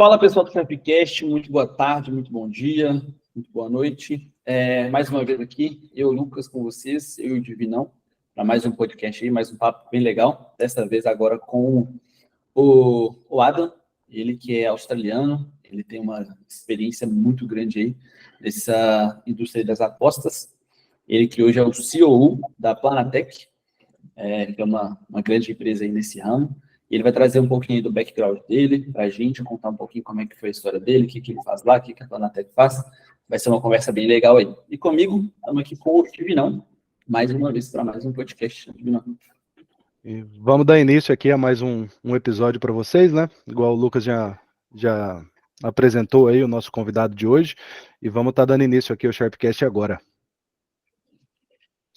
Fala pessoal do Capcast, muito boa tarde, muito bom dia, muito boa noite. Mais uma vez aqui, eu, Lucas, com vocês, eu e o Divinão, para mais um podcast aí, mais um papo bem legal. Dessa vez agora com o Adam, ele que é australiano, ele tem uma experiência muito grande aí nessa indústria das apostas. Ele que hoje é o CEO da Plannatech, que é uma grande empresa aí nesse ramo. E ele vai trazer um pouquinho do background dele para a gente, contar um pouquinho como é que foi a história dele, o que ele faz lá, o que a Plannatech faz. Vai ser uma conversa bem legal aí. E comigo, estamos aqui com o Divinão, mais uma vez para mais um podcast. Divinão. E vamos dar início aqui a mais um episódio para vocês, né? Igual o Lucas já apresentou aí o nosso convidado de hoje. E vamos estar dando início aqui ao Sharpcast agora.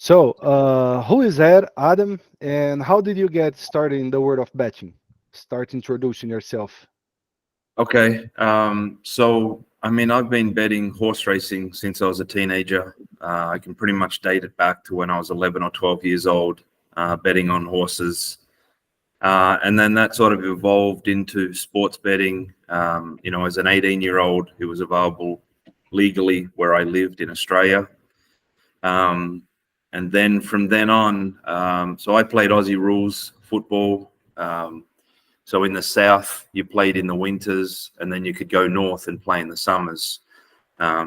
So, who is Adam, and how did you get started in the world of betting? Start introducing yourself. Okay, so I mean, I've been betting horse racing since I was a teenager. I can pretty much date it back to when I was 11 or 12 years old, betting on horses. And then that sort of evolved into sports betting. As an 18-year-old, it was available legally where I lived in Australia. And then from then on, so I played Aussie rules football. So in the south, you played in the winters, and then you could go north and play in the summers.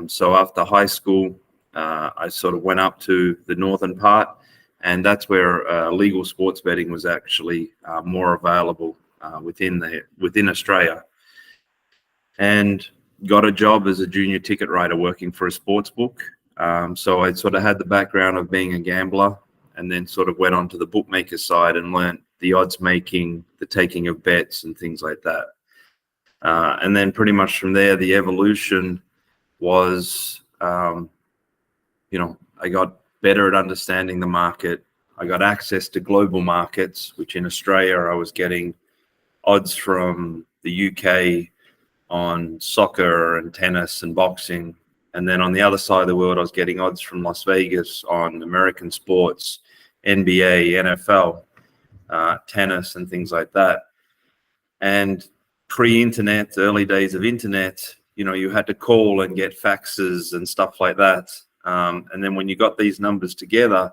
So after high school, I sort of went up to the northern part, and that's where legal sports betting was actually more available within Australia. And got a job as a junior ticket writer working for a sports book. So I sort of had the background of being a gambler, and then sort of went on to the bookmaker side and learned the odds making, the taking of bets and things like that. And then pretty much from there, the evolution was, I got better at understanding the market. I got access to global markets, which in Australia, I was getting odds from the UK on soccer and tennis and boxing. And then on the other side of the world, I was getting odds from Las Vegas on American sports, NBA, NFL, tennis and things like that. And pre-internet, early days of internet, you had to call and get faxes and stuff like that. And then when you got these numbers together,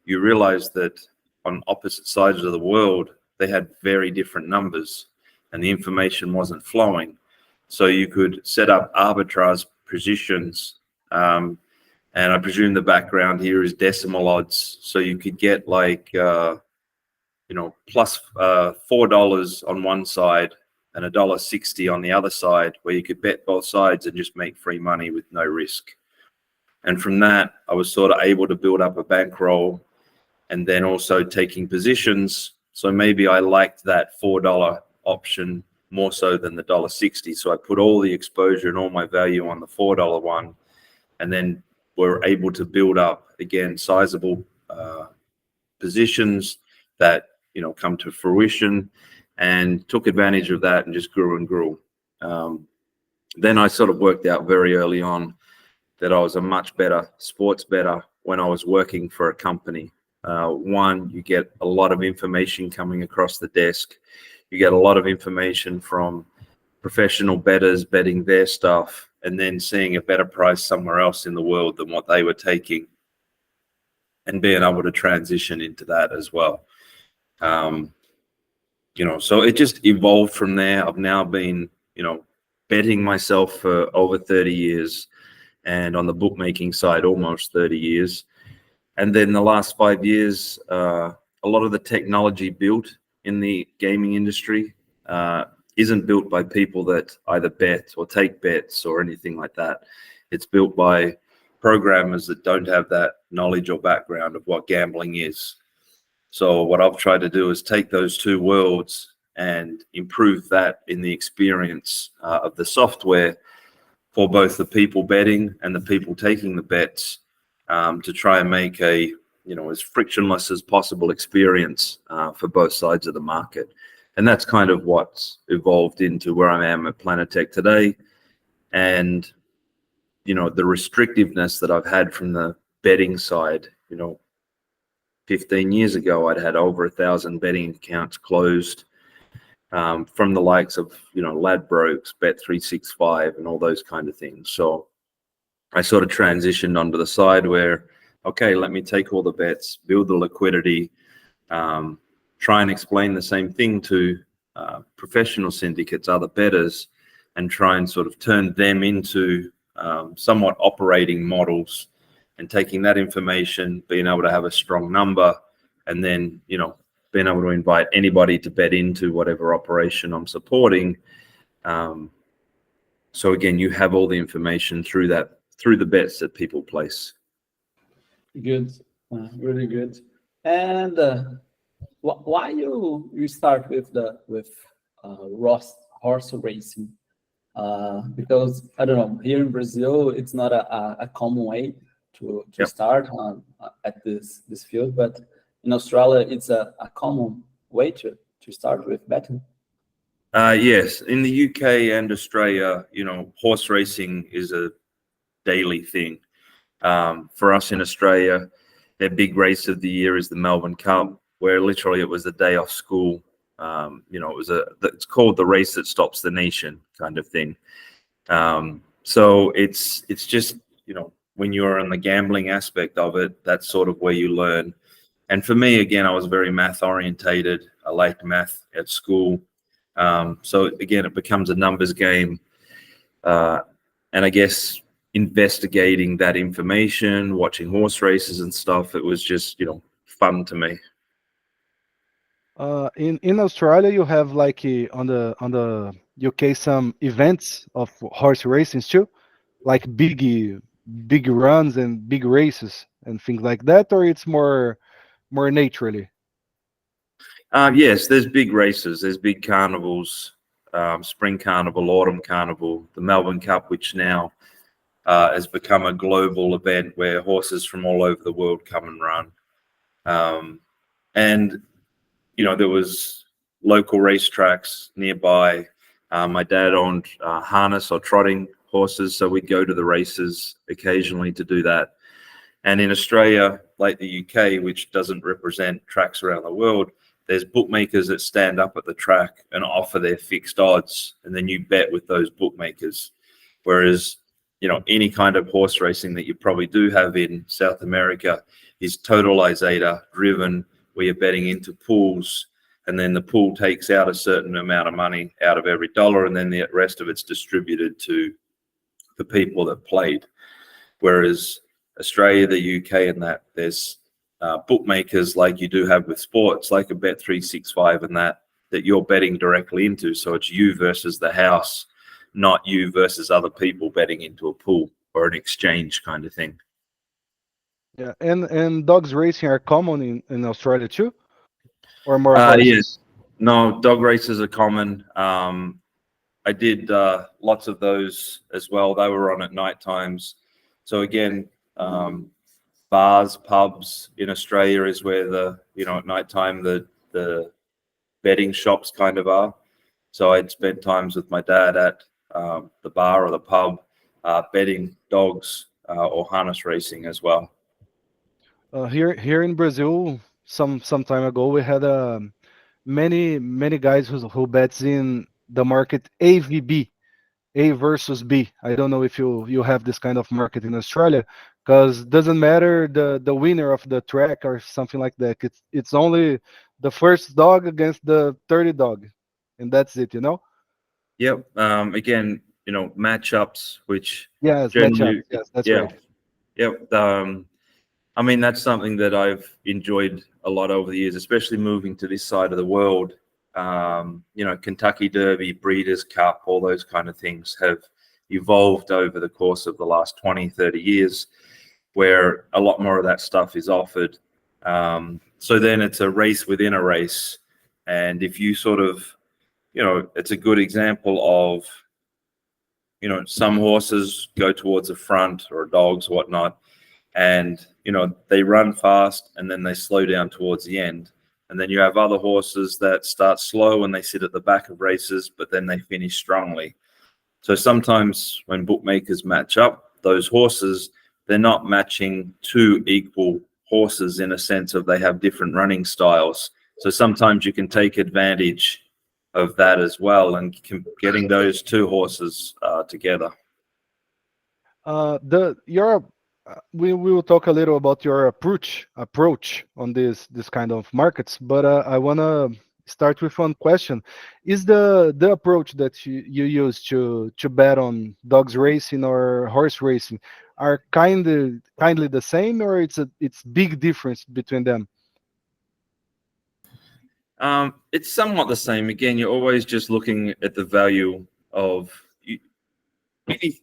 you realized that on opposite sides of the world, they had very different numbers and the information wasn't flowing. So you could set up arbitrage positions, and I presume the background here is decimal odds. So you could get like, plus $4 on one side and $1.60 on the other side, where you could bet both sides and just make free money with no risk. And from that, I was sort of able to build up a bankroll, and then also taking positions. So maybe I liked that $4 option more so than the $1.60. So I put all the exposure and all my value on the $4 one, and then we're able to build up, again, sizable positions that, come to fruition, and took advantage of that and just grew and grew. Then I sort of worked out very early on that I was a much better sports bettor when I was working for a company. One, you get a lot of information coming across the desk. You get a lot of information from professional bettors betting their stuff, and then seeing a better price somewhere else in the world than what they were taking, and being able to transition into that as well. So it just evolved from there. I've now been, betting myself for over 30 years, and on the bookmaking side, almost 30 years. And then the last 5 years, a lot of the technology built in the gaming industry isn't built by people that either bet or take bets or anything like that. It's built by programmers that don't have that knowledge or background of what gambling is. So what I've tried to do is take those two worlds and improve that in the experience of the software for both the people betting and the people taking the bets, to try and make a as frictionless as possible experience for both sides of the market. And that's kind of what's evolved into where I am at Plannatech today. And the restrictiveness that I've had from the betting side, 15 years ago, I'd had over 1,000 betting accounts closed. from the likes of, Ladbrokes, Bet365, and all those kind of things. So I sort of transitioned onto the side where, okay, let me take all the bets, build the liquidity, try and explain the same thing to professional syndicates, other bettors, and try and sort of turn them into somewhat operating models, and taking that information, being able to have a strong number, and then, being able to invite anybody to bet into whatever operation I'm supporting. So again, you have all the information through the bets that people place. Good, really good. And why you start with horse racing? Because I don't know, here in Brazil, it's not a common way to start at this field, but in Australia, it's a common way to start with betting. Yes, in the UK and Australia, horse racing is a daily thing. For us in Australia, their big race of the year is the Melbourne Cup, where literally it was the day off school. It's called the race that stops the nation kind of thing. So it's just, when you're in the gambling aspect of it, that's sort of where you learn. And for me, again, I was very math orientated. I liked math at school. So again, it becomes a numbers game. And I guess investigating that information, watching horse races and stuff, it was just, fun to me. In Australia, you have like on the UK some events of horse racing too, like big runs and big races and things like that, or it's more naturally? Yes, there's big races. There's big carnivals, spring carnival, autumn carnival, the Melbourne Cup, which now has become a global event where horses from all over the world come and run. And there was local racetracks nearby. My dad owned harness or trotting horses, so we'd go to the races occasionally to do that. And in Australia, like the UK, which doesn't represent tracks around the world, there's bookmakers that stand up at the track and offer their fixed odds, and then you bet with those bookmakers. Whereas, any kind of horse racing that you probably do have in South America is totalizator driven, where you're betting into pools, and then the pool takes out a certain amount of money out of every dollar, and then the rest of it's distributed to the people that played. Whereas Australia, the UK, and that there's bookmakers like you do have with sports, like a Bet365 and that you're betting directly into. So it's you versus the house, not you versus other people betting into a pool or an exchange kind of thing. Yeah, and dogs racing are common in Australia too, or more horses? Yes. No, dog races are common. I did lots of those as well. They were on at night times. So again, bars, pubs in Australia is where at night time the betting shops kind of are. So I'd spent times with my dad at the bar or the pub betting dogs or harness racing as well. Here in Brazil, some time ago, we had many guys who bets in the market AVB, A versus B. I don't know if you have this kind of market in Australia, because doesn't matter the winner of the track or something like that. It's only the first dog against the 30 dog, and that's it. Yep. Again, matchups, which Yes, matchup. Yes, that's right. Yep. I mean, that's something that I've enjoyed a lot over the years, especially moving to this side of the world. Kentucky Derby, Breeders' Cup, all those kind of things have evolved over the course of the last 20, 30 years, where a lot more of that stuff is offered. So then it's a race within a race. And if you sort of, it's a good example of, some horses go towards the front, or dogs, whatnot, and, they run fast and then they slow down towards the end. And then you have other horses that start slow and they sit at the back of races, but then they finish strongly. So sometimes when bookmakers match up those horses, they're not matching two equal horses in a sense of they have different running styles. So sometimes you can take advantage of that as well, and getting those two horses together. We will talk a little about your approach on this kind of markets, but I wanna start with one question. Is the approach that you use to bet on dogs racing or horse racing are kindly the same, or it's big difference between them? It's somewhat the same. Again, you're always just looking at the value of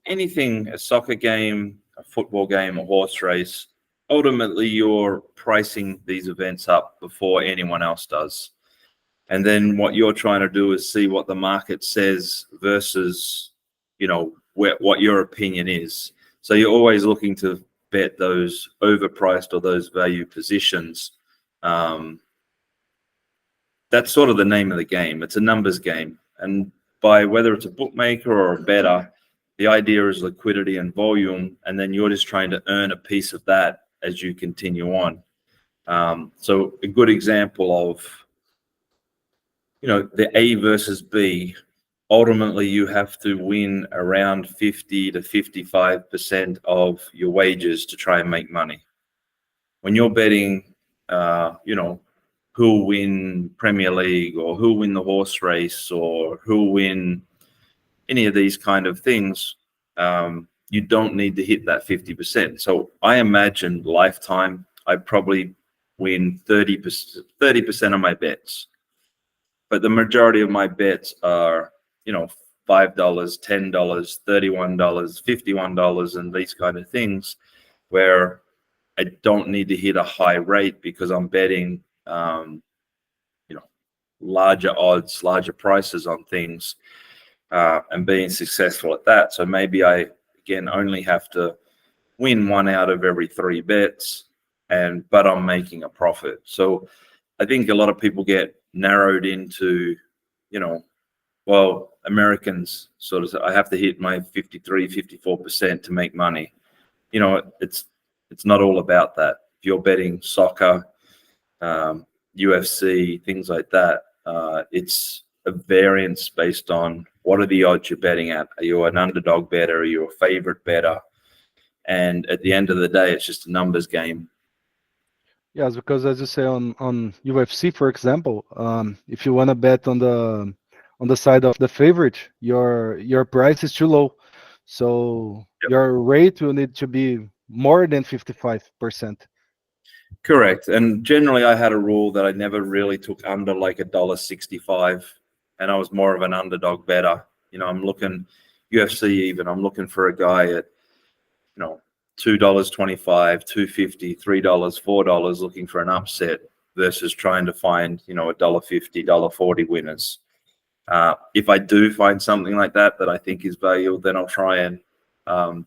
anything, a soccer game, a football game, a horse race. Ultimately, you're pricing these events up before anyone else does. And then what you're trying to do is see what the market says versus, what your opinion is. So you're always looking to bet those overpriced or those value positions. That's sort of the name of the game. It's a numbers game. And by whether it's a bookmaker or a bettor, the idea is liquidity and volume, and then you're just trying to earn a piece of that as you continue on. So a good example of, the A versus B, ultimately you have to win around 50 to 55% of your wages to try and make money. When you're betting, who'll win Premier League or who'll win the horse race or who'll win any of these kind of things, you don't need to hit that 50%. So I imagine lifetime, I probably win 30% of my bets. But the majority of my bets are, $5, $10, $31, $51, and these kind of things, where I don't need to hit a high rate because I'm betting, larger odds, larger prices on things, and being successful at that. So maybe I, again, only have to win 1 out of every 3 bets, but I'm making a profit. So I think a lot of people get narrowed into, Americans sort of say, I have to hit my 53, 54% to make money. It's not all about that. If you're betting soccer, UFC, things like that, it's a variance based on what are the odds you're betting at. Are you an underdog bettor? Are you a favorite bettor? And at the end of the day, it's just a numbers game. Yes, because as you say on UFC, for example, if you want to bet on the side of the favorite, your price is too low, so your rate will need to be more than 55%. Correct. And generally, I had a rule that I never really took under like $1.65, and I was more of an underdog bettor. I'm looking UFC even. I'm looking for a guy at $2.25, $2.50, $3, $4, looking for an upset versus trying to find $1.50, $1.40 winners. If I do find something like that I think is valuable, then I'll try and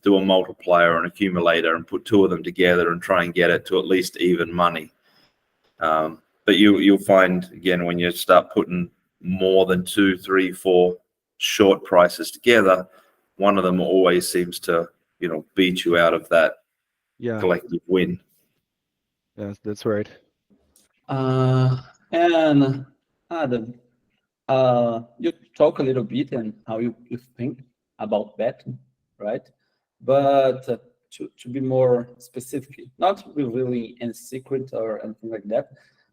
do a multiplier or an accumulator and put 2 of them together and try and get it to at least even money. But you'll find, again, when you start putting more than 2, 3, 4 short prices together, one of them always seems to beat you out of that collective win. Yes, that's right. And Adam, you talk a little bit and how you think about betting, right? But to be more specific, not revealing any secret or anything like that,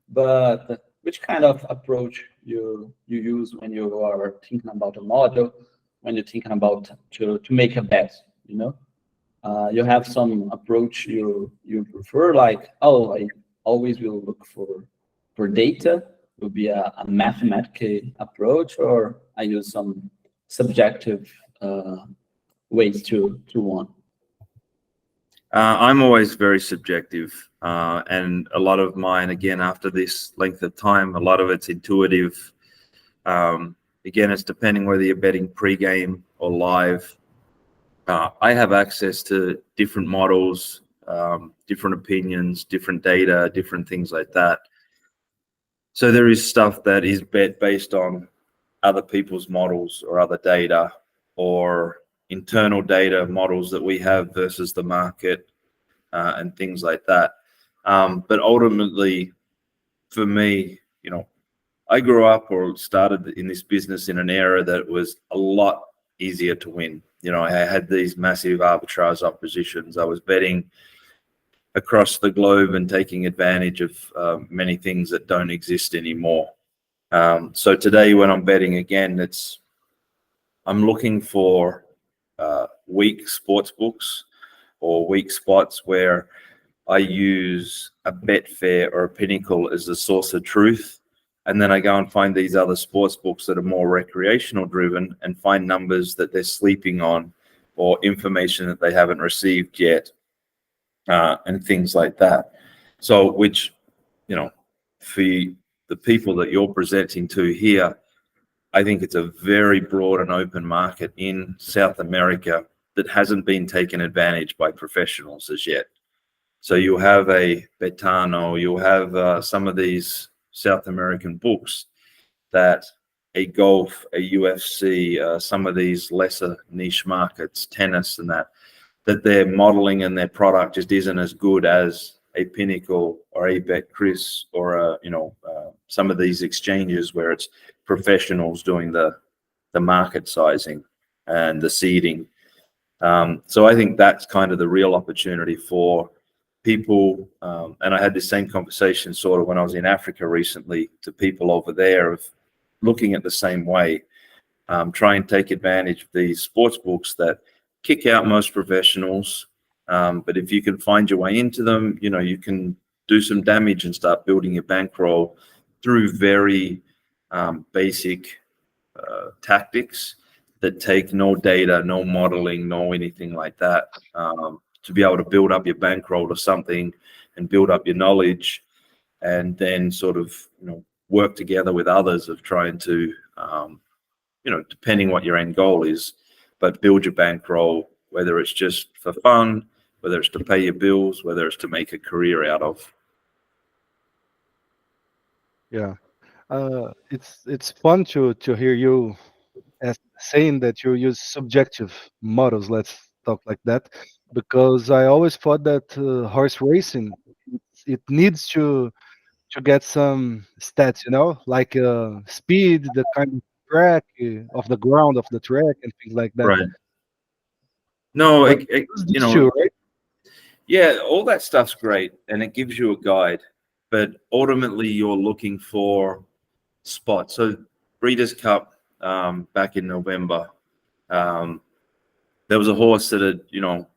but which kind of approach you use when you are thinking about a model, when you're thinking about to make a bet, you have some approach you prefer, like, I always will look for data, will be a mathematical approach, or I use some subjective ways to one? I'm always very subjective, and a lot of mine, again, after this length of time, a lot of it's intuitive. Again, it's depending whether you're betting pre-game or live. I have access to different models, different opinions, different data, different things like that. So there is stuff that is bet based on other people's models or other data or internal data models that we have versus the market, and things like that. But ultimately, for me, I grew up or started in this business in an era that was a lot easier to win. You know, I had these massive arbitrage oppositions. I was betting across the globe and taking advantage of many things that don't exist anymore. So today when I'm betting again, I'm looking for weak sports books or weak spots where I use a Betfair or a Pinnacle as the source of truth. And then I go and find these other sports books that are more recreational driven and find numbers that they're sleeping on or information that they haven't received yet, and things like that. So, which, you know, for the people that you're presenting to here, I think it's a very broad and open market in South America that hasn't been taken advantage by professionals as yet. So you have a Veterano, you have some of these South American books that a golf, a UFC, some of these lesser niche markets, tennis and that their modeling and their product just isn't as good as a Pinnacle or a BetCris or some of these exchanges where it's professionals doing the market sizing and the seeding. So I think that's kind of the real opportunity for people. And I had this same conversation sort of when I was in Africa recently to people over there of looking at the same way, try and take advantage of these sports books that kick out most professionals. But if you can find your way into them, you know, you can do some damage and start building your bankroll through very basic tactics that take no data, no modeling, no anything like that, to be able to build up your bankroll to something and build up your knowledge, and then sort of, you know, work together with others of trying to, you know, depending what your end goal is, but build your bankroll, whether it's just for fun, whether it's to pay your bills, whether it's to make a career out of. Yeah, it's fun to hear you as saying that you use subjective models. Let's talk like that, because I always thought that horse racing, it needs to get some stats, you know, like speed, the kind of track, of the ground of the track, and things like that. Right. No, But you these know, two, right? yeah, all that stuff's great and it gives you a guide, but ultimately you're looking for spots. So Breeders' Cup, back in November, there was a horse that had, you know,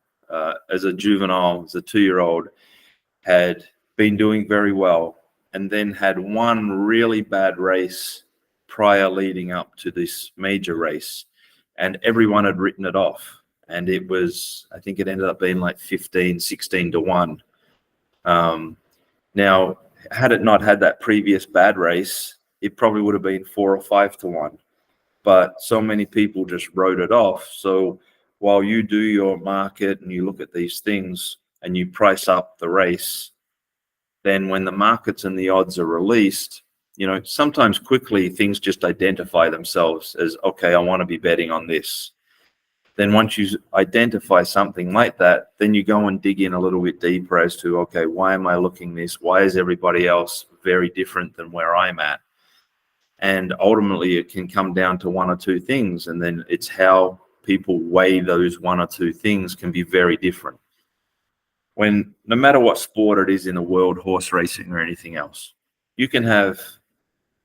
as a juvenile, as a 2-year-old, had been doing very well and then had one really bad race prior leading up to this major race, and everyone had written it off. And it was, I think it ended up being like 15, 16 to 1. Now, had it not had that previous bad race, it probably would have been 4 or 5 to 1. But so many people just wrote it off. So while you do your market and you look at these things and you price up the race, then when the markets and the odds are released, you know, sometimes quickly things just identify themselves as, okay, I want to be betting on this. Then once you identify something like that, then you go and dig in a little bit deeper as to, okay, why am I looking this? Why is everybody else very different than where I'm at? And ultimately it can come down to 1 or 2 things. And then it's how people weigh those 1 or 2 things can be very different. When no matter what sport it is in the world, horse racing or anything else, you can have,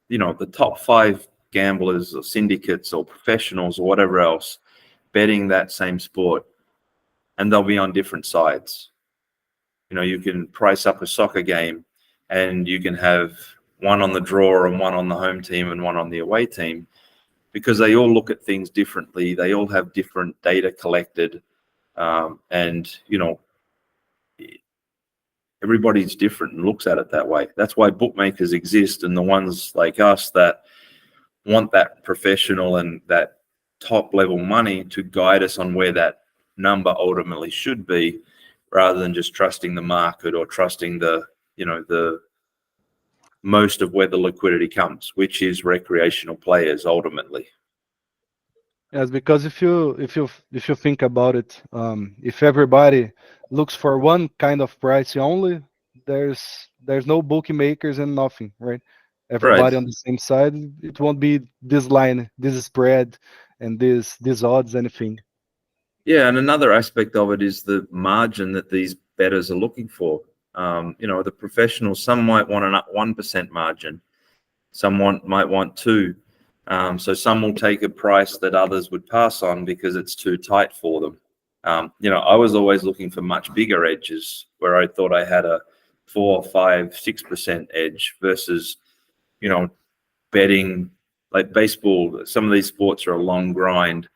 you know, the top 5 gamblers or syndicates or professionals or whatever else betting that same sport, and they'll be on different sides. You know, you can price up a soccer game and you can have one on the draw and one on the home team and one on the away team, because they all look at things differently. They all have different data collected, and, you know, everybody's different and looks at it that way. That's why bookmakers exist, and the ones like us that want that professional and that top level money to guide us on where that number ultimately should be, rather than just trusting the market or trusting the, you know, the most of where the liquidity comes, which is recreational players ultimately. Yes, because if you think about it, if everybody looks for one kind of price only, there's no bookmakers and nothing, right? everybody on the same side, it won't be this line, this spread, and this odds, anything. Yeah, and another aspect of it is the margin that these bettors are looking for. The professionals, some might want a 1% margin, someone might want 2. So some will take a price that others would pass on because it's too tight for them. I was always looking for much bigger edges where I thought I had a 4, 5, 6% edge versus, betting like baseball. Some of these sports are a long grind,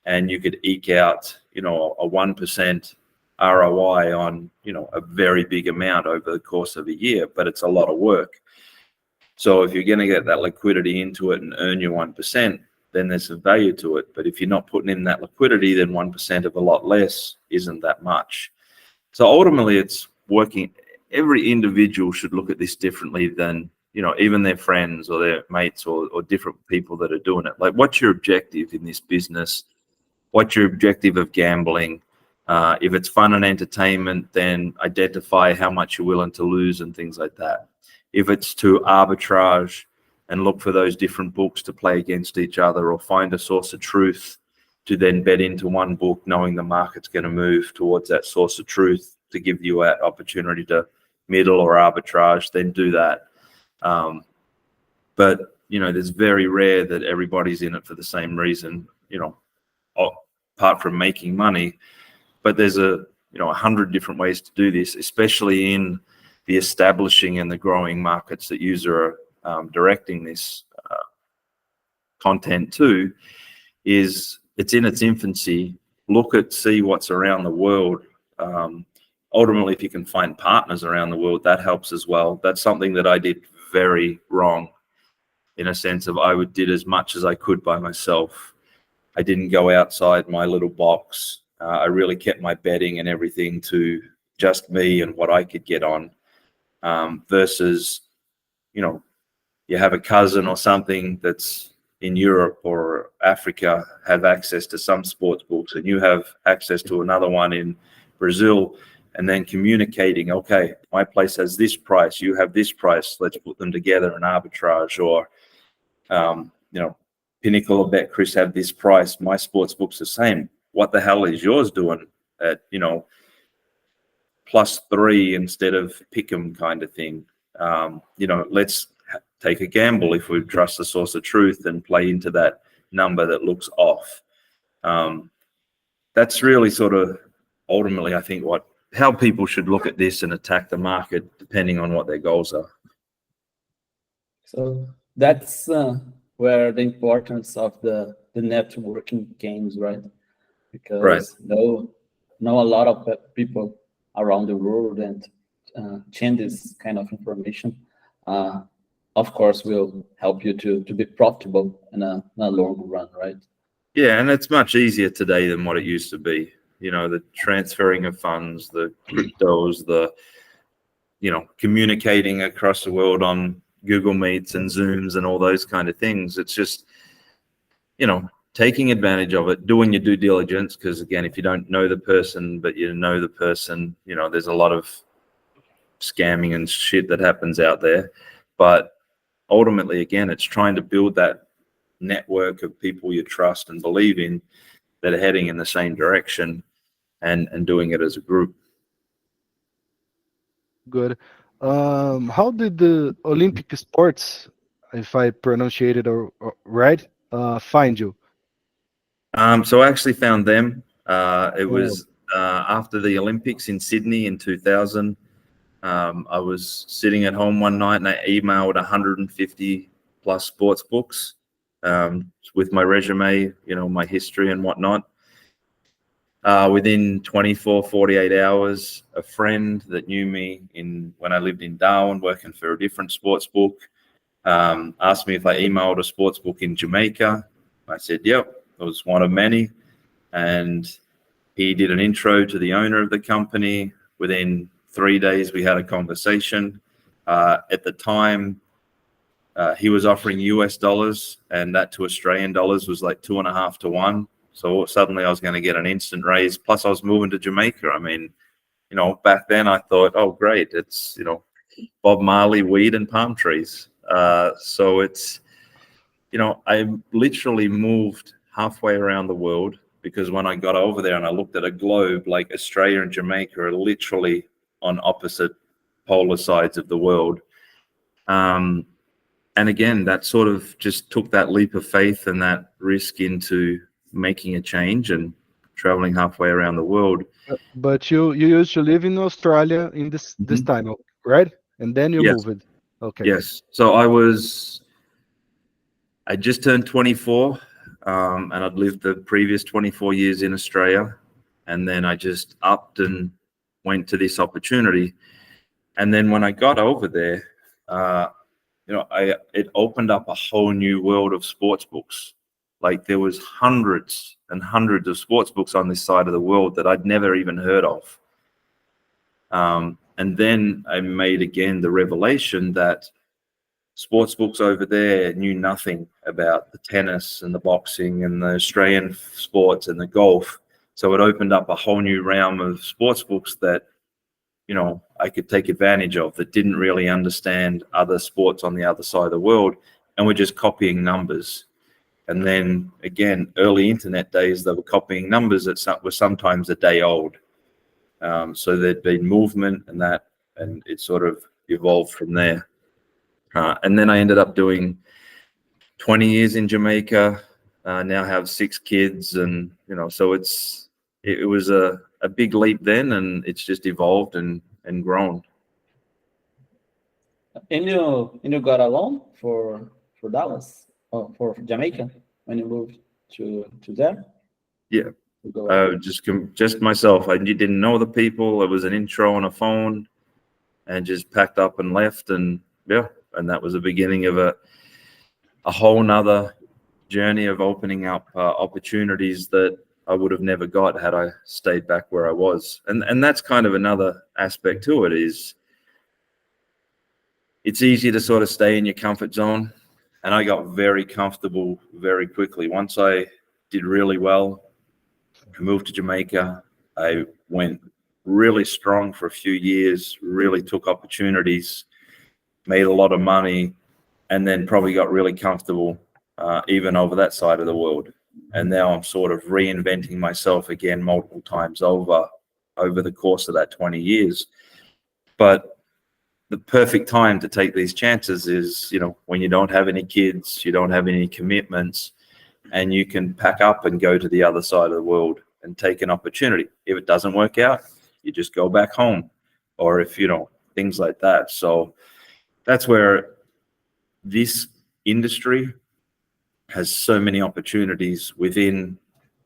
and you could eke out, a 1% ROI on, a very big amount over the course of a year, but it's a lot of work. So if you're going to get that liquidity into it and earn your 1%, then there's some value to it. But if you're not putting in that liquidity, then 1% of a lot less isn't that much. So ultimately, it's working. Every individual should look at this differently than, even their friends or their mates or different people that are doing it. Like, what's your objective in this business? What's your objective of gambling? If it's fun and entertainment, then identify how much you're willing to lose and things like that. If it's to arbitrage and look for those different books to play against each other, or find a source of truth to then bet into one book, knowing the market's going to move towards that source of truth to give you that opportunity to middle or arbitrage, then do that. But, there's very rare that everybody's in it for the same reason, apart from making money. But there's 100 different ways to do this, especially in the establishing and the growing markets that you are directing this content to. Is it's in its infancy. See what's around the world. Ultimately, if you can find partners around the world, that helps as well. That's something that I did very wrong, in a sense of I did as much as I could by myself. I didn't go outside my little box. I really kept my betting and everything to just me and what I could get on, versus, you have a cousin or something that's in Europe or Africa have access to some sports books, and you have access to another one in Brazil, and then communicating, okay, my place has this price, you have this price, let's put them together and arbitrage. Or, Pinnacle or BetChris have this price, my sports book's the same. What the hell is yours doing at, +3 instead of pick 'em kind of thing? Let's take a gamble if we trust the source of truth and play into that number that looks off. That's really sort of ultimately, I think, how people should look at this and attack the market depending on what their goals are. So that's where the importance of the networking games, right? Because know a lot of people around the world and change this kind of information, of course, will help you to be profitable in a long run, right? Yeah, and it's much easier today than what it used to be. The transferring of funds, the cryptos, the, communicating across the world on Google Meets and Zooms and all those kind of things. It's just, taking advantage of it, doing your due diligence, because again, if you don't know the person, but you know the person, there's a lot of scamming and shit that happens out there. But ultimately, again, it's trying to build that network of people you trust and believe in that are heading in the same direction, and doing it as a group. Good. How did the Olympic sports, if I pronunciate it right, find you? So I actually found them. It was after the Olympics in Sydney in 2000. I was sitting at home one night and I emailed 150 plus sports books with my resume, my history and whatnot. Within 24, 48 hours, a friend that knew me when I lived in Darwin working for a different sports book asked me if I emailed a sports book in Jamaica. I said, yep, it was one of many. And he did an intro to the owner of the company. Within 3 days, we had a conversation. At the time, he was offering US dollars, and that to Australian dollars was like 2.5 to 1. So suddenly I was going to get an instant raise. Plus I was moving to Jamaica. I mean, back then I thought, oh, great. It's, Bob Marley, weed and palm trees. So it's, I literally moved halfway around the world, because when I got over there and I looked at a globe, like Australia and Jamaica are literally on opposite polar sides of the world. And again, that sort of just took that leap of faith and that risk into making a change and traveling halfway around the world. But you used to live in Australia in this time, right? And then you moved. Okay. Yes. So I just turned 24, and I'd lived the previous 24 years in Australia. And then I just upped and went to this opportunity. And then when I got over there, it opened up a whole new world of sports books. Like there was hundreds and hundreds of sports books on this side of the world that I'd never even heard of. And then I made again the revelation that sports books over there knew nothing about the tennis and the boxing and the Australian sports and the golf. So it opened up a whole new realm of sports books that, I could take advantage of, that didn't really understand other sports on the other side of the world, and were just copying numbers. And then again, early internet days, they were copying numbers that were sometimes a day old. So there'd been movement and it sort of evolved from there. And then I ended up doing 20 years in Jamaica, now have 6 kids. And, so it was a big leap then, and it's just evolved and grown. And you got along for Dallas, or for Jamaica, when you moved to there? Yeah. Just myself. I didn't know the people. It was an intro on a phone, and just packed up and left. And and that was the beginning of a whole nother journey of opening up opportunities that I would have never got had I stayed back where I was. And that's kind of another aspect to it, is it's easy to sort of stay in your comfort zone. And I got very comfortable very quickly. Once I did really well, I moved to Jamaica. I went really strong for a few years, really took opportunities, made a lot of money, and then probably got really comfortable even over that side of the world. And now I'm sort of reinventing myself again multiple times over the course of that 20 years. But the perfect time to take these chances is, when you don't have any kids, you don't have any commitments, and you can pack up and go to the other side of the world and take an opportunity. If it doesn't work out, you just go back home, or if, things like that. So that's where this industry has so many opportunities within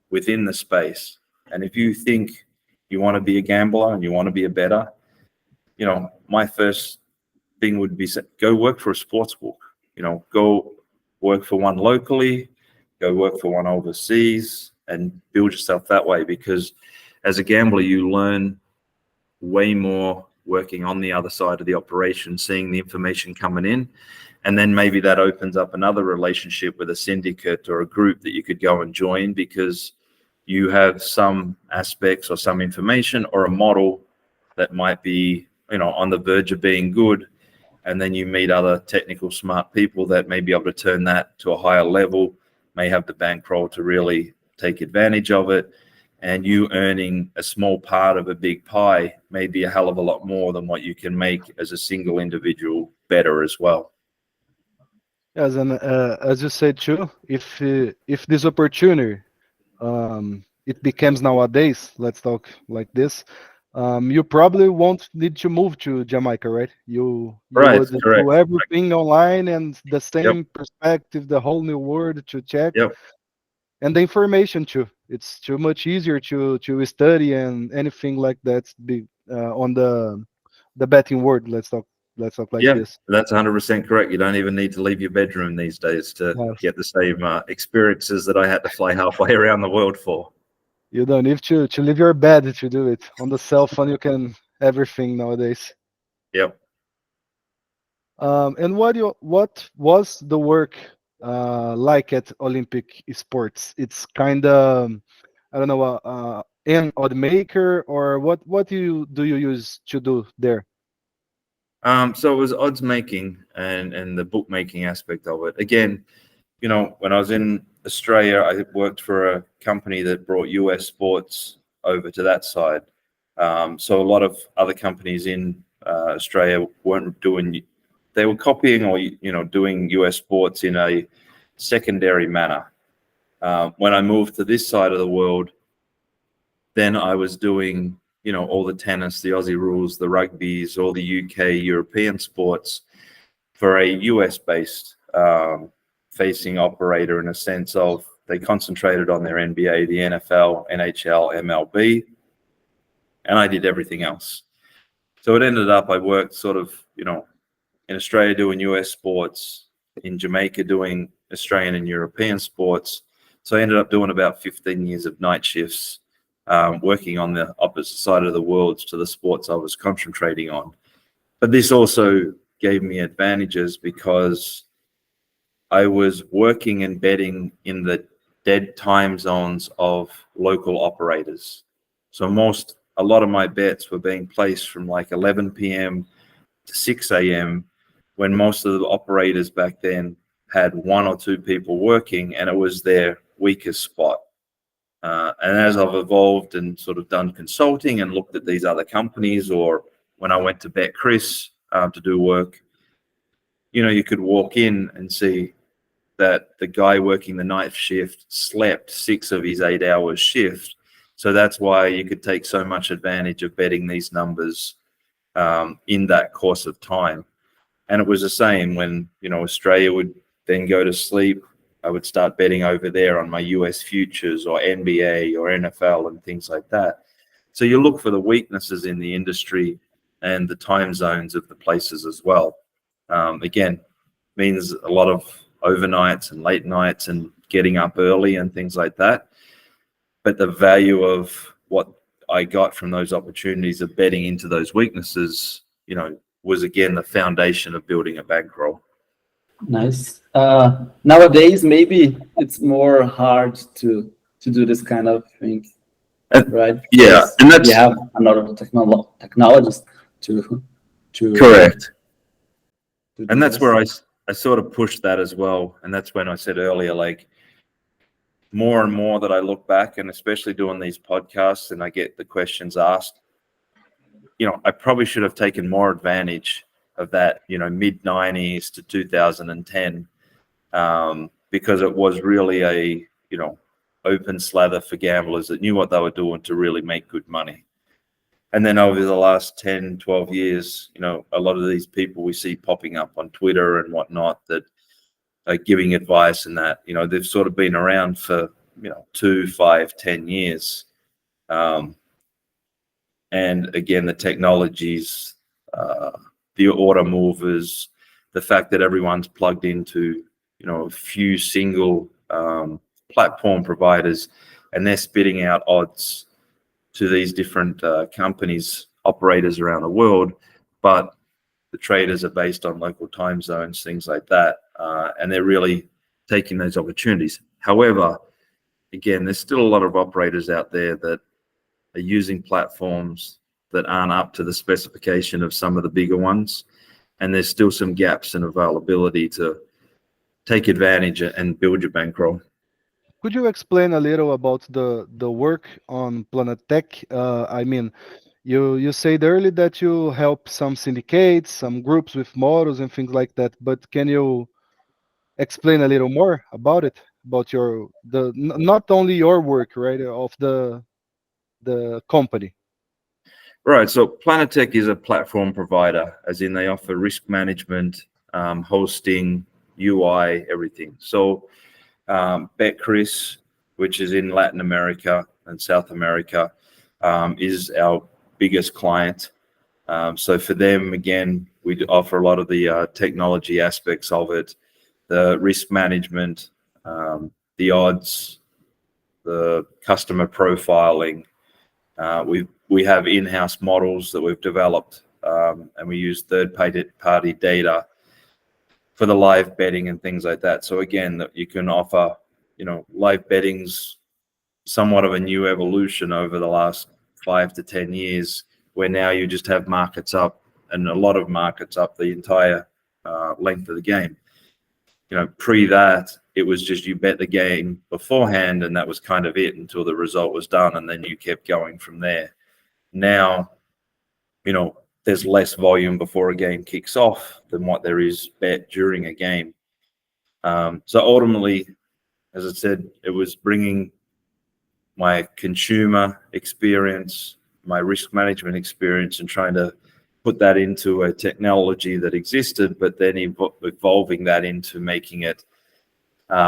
the space. And if you think you want to be a gambler and you want to be a bettor, my first thing would be go work for a sports book. Go work for one locally, go work for one overseas, and build yourself that way. Because as a gambler, you learn way more working on the other side of the operation, seeing the information coming in. And then maybe that opens up another relationship with a syndicate or a group that you could go and join, because you have some aspects or some information or a model that might be, on the verge of being good. And then you meet other technical smart people that may be able to turn that to a higher level, may have the bankroll to really take advantage of it. And you earning a small part of a big pie may be a hell of a lot more than what you can make as a single individual bettor as well. Yes, and as you said too, if this opportunity it becomes nowadays, let's talk like this, you probably won't need to move to Jamaica, right? You Right, would correct. do everything online, and the same perspective, the whole new world to check. Yep. And the information too. It's too much easier to study and anything like that be on the betting world. Let's talk like this. That's 100% correct. You don't even need to leave your bedroom these days to get the same experiences that I had to fly halfway around the world for. You don't need to leave your bed to do it. On the cell phone, you can everything nowadays. Yep. And what was the work like at Olympic Sports? It's kind of, I don't know, an odd maker, or what do you use to do there? So it was odds making and the bookmaking aspect of it. Again, you know, when I was in Australia, I worked for a company that brought US sports over to that side. So a lot of other companies in Australia weren't doing, they were copying or, you know, doing US sports in a secondary manner. When I moved to this side of the world, then I was doing, you know, all the tennis, the Aussie rules, the rugbies, all the UK, European sports for a US-based facing operator, in a sense of they concentrated on their NBA, the NFL, NHL, MLB, and I did everything else. So it ended up, I worked sort of, you know, in Australia doing US sports, in Jamaica doing Australian and European sports. So I ended up doing about 15 years of night shifts, working on the opposite side of the world to the sports I was concentrating on. But this also gave me advantages because I was working and betting in the dead time zones of local operators. So a lot of my bets were being placed from like 11 p.m. to 6 a.m. when most of the operators back then had one or two people working, and it was their weakest spot. And as I've evolved and sort of done consulting and looked at these other companies, or when I went to Bet Chris to do work, you know, you could walk in and see that the guy working the night shift slept 6 of his 8 hours shift. So that's why you could take so much advantage of betting these numbers in that course of time. And it was the same when, you know, Australia would then go to sleep. I would start betting over there on my US futures or NBA or NFL and things like that. So you look for the weaknesses in the industry and the time zones of the places as well. Again, means a lot of overnights and late nights and getting up early and things like that. But the value of what I got from those opportunities of betting into those weaknesses, you know, was again the foundation of building a bankroll. Nice. Nowadays, maybe it's more hard to do this kind of thing, right? Yeah, Because and that's you have a lot of technologies to correct. to do And that's this. where I sort of pushed that as well. And that's when I said earlier, like, more and more that I look back, and especially doing these podcasts and I get the questions asked, you know, I probably should have taken more advantage of that, you know, mid-90s to 2010, because it was really a, you know, open slather for gamblers that knew what they were doing to really make good money. And then over the last 10, 12 years, you know, a lot of these people we see popping up on Twitter and whatnot that are giving advice, and that, you know, they've sort of been around for, you know, 2, 5, 10 years. And again, the technologies, the order movers, the fact that everyone's plugged into, you know, a few single platform providers, and they're spitting out odds to these different companies, operators around the world, but the traders are based on local time zones, things like that, and they're really taking those opportunities. However, again, there's still a lot of operators out there that are using platforms that aren't up to the specification of some of the bigger ones, and there's still some gaps in availability to take advantage and build your bankroll. Could you explain a little about the work on Plannatech? I mean, you said earlier that you help some syndicates, some groups with models and things like that, but can you explain a little more about it, about not only your work, right, of the company? Right. So Plannatech is a platform provider, as in they offer risk management, hosting, UI, everything. So Bet Chris, which is in Latin America and South America, is our biggest client. So for them, again, we offer a lot of the technology aspects of it, the risk management, the odds, the customer profiling. We have in-house models that we've developed, and we use third-party data for the live betting and things like that. So again, that you can offer, you know, live betting's somewhat of a new evolution over the last 5 to 10 years, where now you just have markets up and a lot of markets up the entire length of the game. You know, pre that, it was just you bet the game beforehand, and that was kind of it until the result was done, and then you kept going from there. Now, you know, there's less volume before a game kicks off than what there is bet during a game. So ultimately, as I said, it was bringing my consumer experience, my risk management experience, and trying to put that into a technology that existed, but then evolving that into making it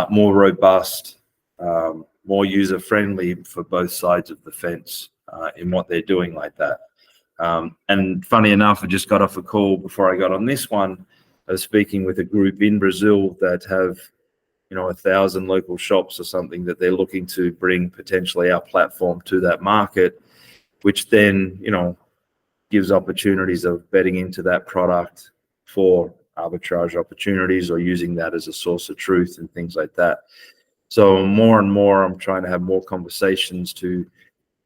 more robust, more user-friendly for both sides of the fence in what they're doing like that. And funny enough, I just got off a call before I got on this one. I was speaking with a group in Brazil that have, you know, 1,000 local shops or something that they're looking to bring potentially our platform to that market, which then, you know, gives opportunities of betting into that product for arbitrage opportunities or using that as a source of truth and things like that. So more and more, I'm trying to have more conversations to,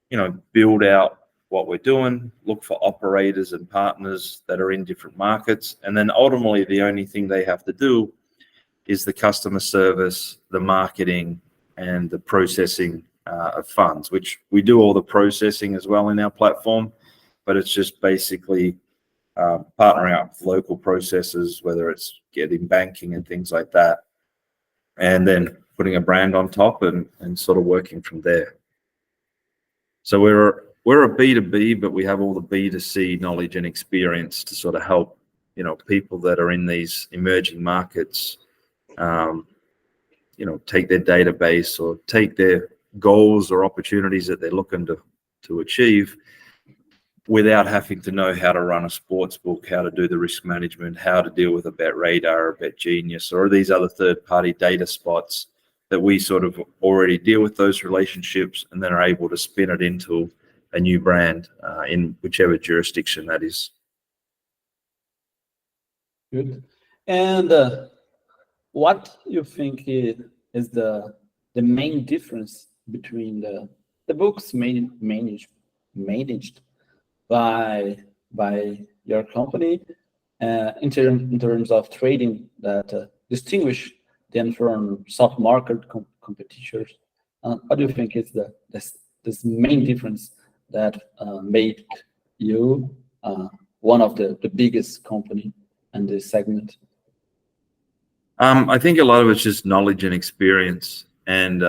you know, build out what we're doing, look for operators and partners that are in different markets. And then ultimately, the only thing they have to do is the customer service, the marketing, and the processing of funds, which we do all the processing as well in our platform, but it's just basically partnering up with local processors, whether it's getting banking and things like that, and then putting a brand on top and sort of working from there. So we're a B2B, but we have all the B2C knowledge and experience to sort of help, you know, people that are in these emerging markets, you know, take their database or take their goals or opportunities that they're looking to achieve without having to know how to run a sports book, how to do the risk management, how to deal with a Bet Radar, a Bet Genius, or these other third-party data spots that we sort of already deal with those relationships and then are able to spin it into a new brand in whichever jurisdiction that is. Good. And what you think is the main difference between the books managed by your company in terms of trading that distinguish them from soft market competitors? What do you think is this main difference that made you one of the biggest company in this segment? I think a lot of it's just knowledge and experience, and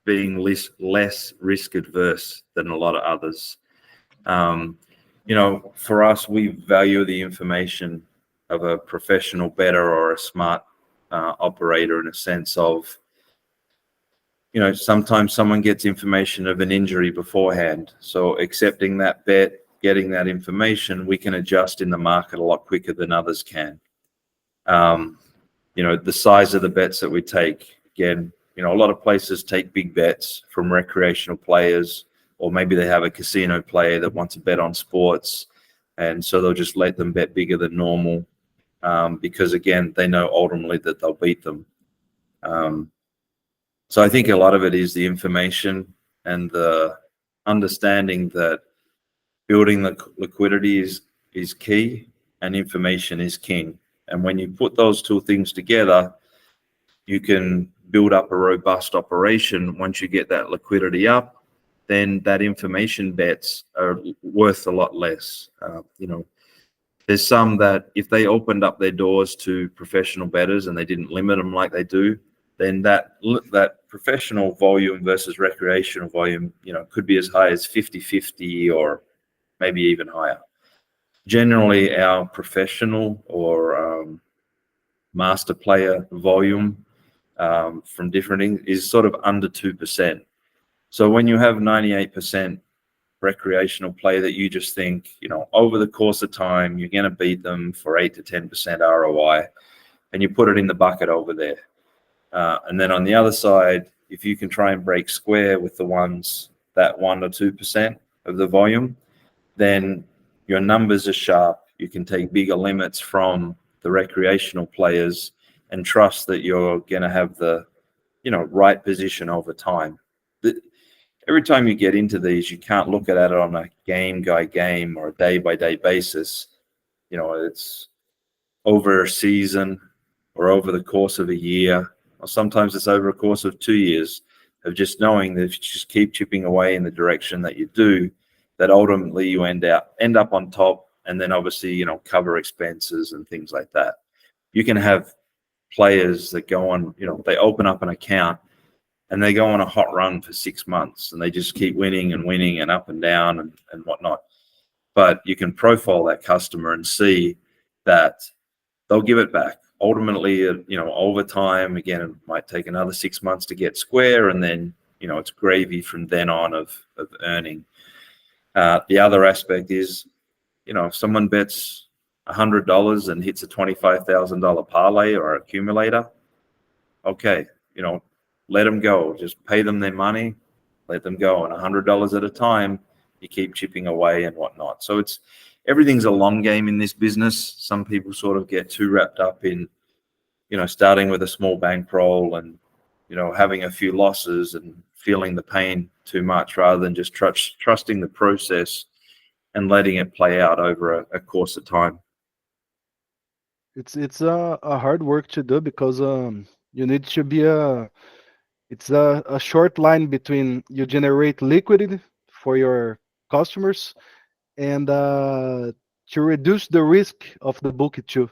being less risk adverse than a lot of others. You know, for us, we value the information of a professional bettor or a smart operator in a sense of, you know, sometimes someone gets information of an injury beforehand. So accepting that bet, getting that information, we can adjust in the market a lot quicker than others can. You know, the size of the bets that we take, again, you know, a lot of places take big bets from recreational players, or maybe they have a casino player that wants to bet on sports, and so they'll just let them bet bigger than normal because, again, they know ultimately that they'll beat them. So I think a lot of it is the information and the understanding that building the liquidity is key and information is king. And when you put those two things together, you can build up a robust operation. Once you get that liquidity up, then that information bets are worth a lot less. You know, there's some that if they opened up their doors to professional bettors and they didn't limit them like they do, then that professional volume versus recreational volume, you know, could be as high as 50-50 or maybe even higher. Generally, our professional or master player volume from different is sort of under 2%. So when you have 98% recreational play that you just think, you know, over the course of time, you're going to beat them for 8 to 10% ROI, and you put it in the bucket over there. And then on the other side, if you can try and break square with the ones that 1 or 2% of the volume, then your numbers are sharp. You can take bigger limits from the recreational players and trust that you're going to have the, you know, right position over time. every time you get into these, you can't look at it on a game by game or a day by day basis. You know, it's over a season or over the course of a year, or sometimes it's over a course of 2 years of just knowing that if you just keep chipping away in the direction that you do, that ultimately you end up on top, and then obviously, you know, cover expenses and things like that. You can have players that go on, you know, they open up an account and they go on a hot run for 6 months and they just keep winning and up and down and whatnot. But you can profile that customer and see that they'll give it back. Ultimately, you know, over time, again, it might take another 6 months to get square, and then, you know, it's gravy from then on of earning. The other aspect is, you know, if someone bets $100 and hits a $25,000 parlay or accumulator, okay, you know, let them go. Just pay them their money, let them go. And $100 at a time, you keep chipping away and whatnot. So everything's a long game in this business. Some people sort of get too wrapped up in, you know, starting with a small bankroll and, you know, having a few losses and feeling the pain too much, rather than just trusting the process and letting it play out over a course of time. It's a hard work to do, because you need to be it's a short line between you generate liquidity for your customers and to reduce the risk of the book too.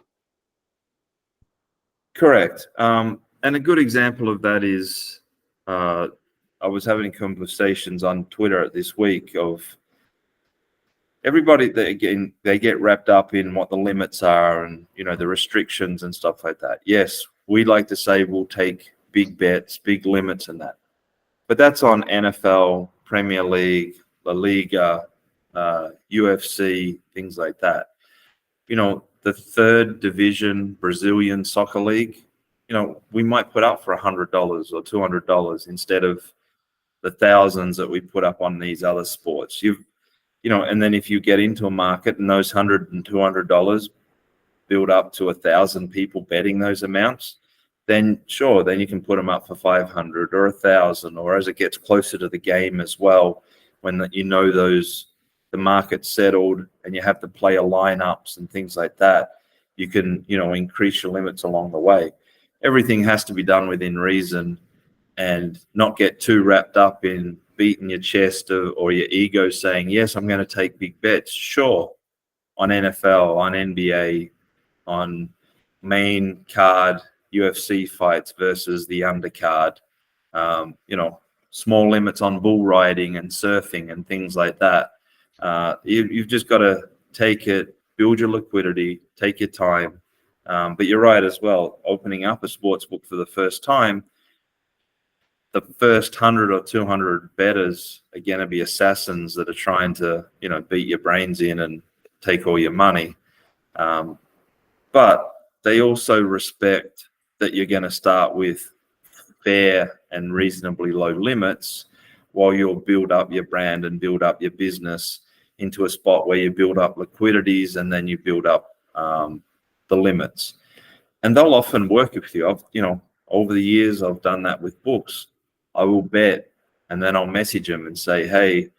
Correct. And a good example of that is I was having conversations on Twitter this week of everybody, they get wrapped up in what the limits are and, you know, the restrictions and stuff like that. Yes, we like to say we'll take big bets, big limits and that. But that's on NFL, Premier League, La Liga, UFC, things like that. You know, the third division Brazilian soccer league, you know, we might put up for $100 or $200 instead of the thousands that we put up on these other sports. You know, and then if you get into a market and those $100 and $200 build up to 1,000 people betting those amounts, then sure, then you can put them up for 500 or 1,000, or as it gets closer to the game as well, when you know the market's settled and you have to play lineups and things like that, you can, you know, increase your limits along the way. Everything has to be done within reason, and not get too wrapped up in beating your chest or your ego saying, yes, I'm going to take big bets. Sure, on NFL, on NBA, on main card UFC fights versus the undercard, you know, small limits on bull riding and surfing and things like that. You've just got to take it, build your liquidity, take your time. But you're right as well, opening up a sports book for the first time, the first 100 or 200 bettors are going to be assassins that are trying to, you know, beat your brains in and take all your money. But they also respect that you're going to start with fair and reasonably low limits while you'll build up your brand and build up your business into a spot where you build up liquidities and then you build up the limits. And they'll often work with you. You know, over the years, I've done that with books. I will bet, and then I'll message them and say, hey,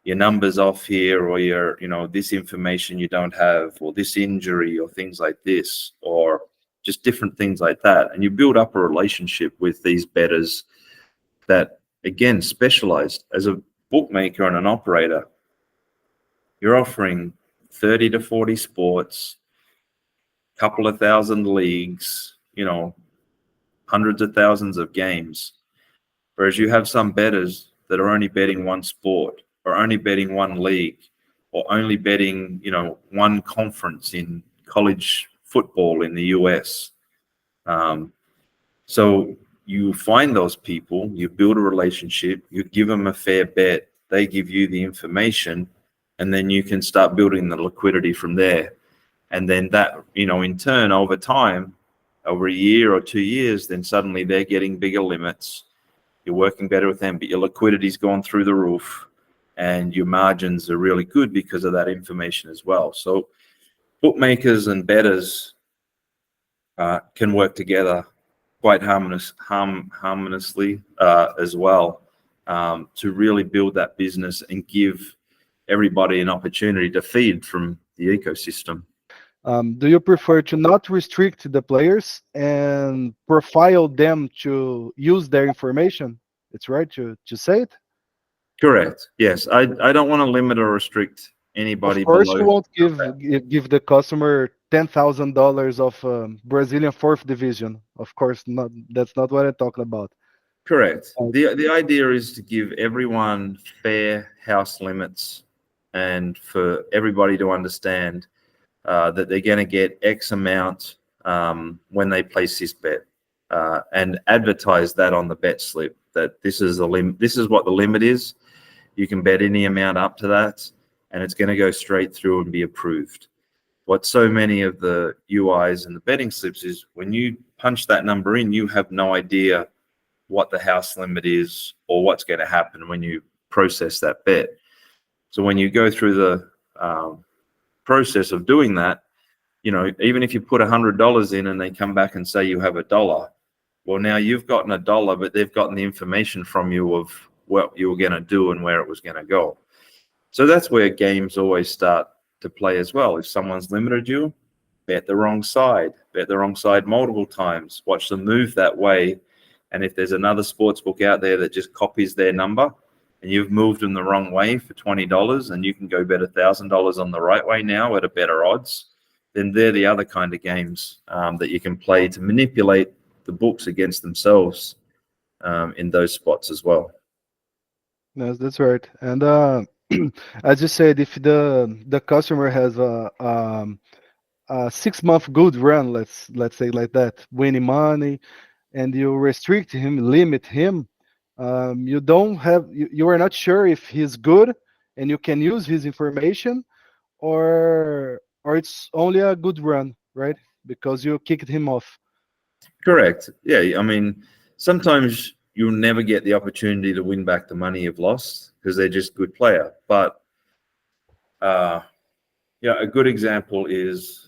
your number's off here, or your, you know, this information you don't have, or this injury, or things like this, or just different things like that. And you build up a relationship with these bettors that, again, specialized. As a bookmaker and an operator, you're offering 30 to 40 sports, couple of thousand leagues, you know, hundreds of thousands of games. Whereas you have some bettors that are only betting one sport, or only betting one league, or only betting, you know, one conference in college football in the US. So you find those people, you build a relationship, you give them a fair bet, they give you the information, and then you can start building the liquidity from there. And then that, you know, in turn, over time, over a year or 2 years, then suddenly they're getting bigger limits. You're working better with them, but your liquidity's gone through the roof and your margins are really good because of that information as well. So bookmakers and bettors can work together quite harmoniously as well. to really build that business and give everybody an opportunity to feed from the ecosystem. Do you prefer to not restrict the players and profile them to use their information? It's right to say it? Correct. Yes. I don't want to limit or restrict anybody Of course, below. you won't give the customer $10,000 of Brazilian fourth division. Of course, not. That's not what I'm talking about. Correct. The idea is to give everyone fair house limits and for everybody to understand that they're going to get X amount when they place this bet, and advertise that on the bet slip that this is the limit. This is what the limit is. You can bet any amount up to that, and it's going to go straight through and be approved. What so many of the UIs and the betting slips is when you punch that number in, you have no idea what the house limit is or what's going to happen when you process that bet. So when you go through the process of doing that, you know, even if you put $100 in and they come back and say you have $1, well, now you've gotten $1, but they've gotten the information from you of what you were going to do and where it was going to go. So that's where games always start to play as well. If someone's limited you, bet the wrong side multiple times, watch them move that way. And if there's another sports book out there that just copies their number and you've moved them the wrong way for $20 and you can go bet $1,000 on the right way now at a better odds, then they're the other kind of games that you can play to manipulate the books against themselves in those spots as well. Yes, that's right. And as you said, if the customer has a 6-month good run, let's say like that, winning money, and you restrict him, limit him, you are not sure if he's good and you can use his information, or it's only a good run, right? Because you kicked him off. Correct. Yeah, I mean, sometimes you'll never get the opportunity to win back the money you've lost because they're just good player. But yeah, a good example is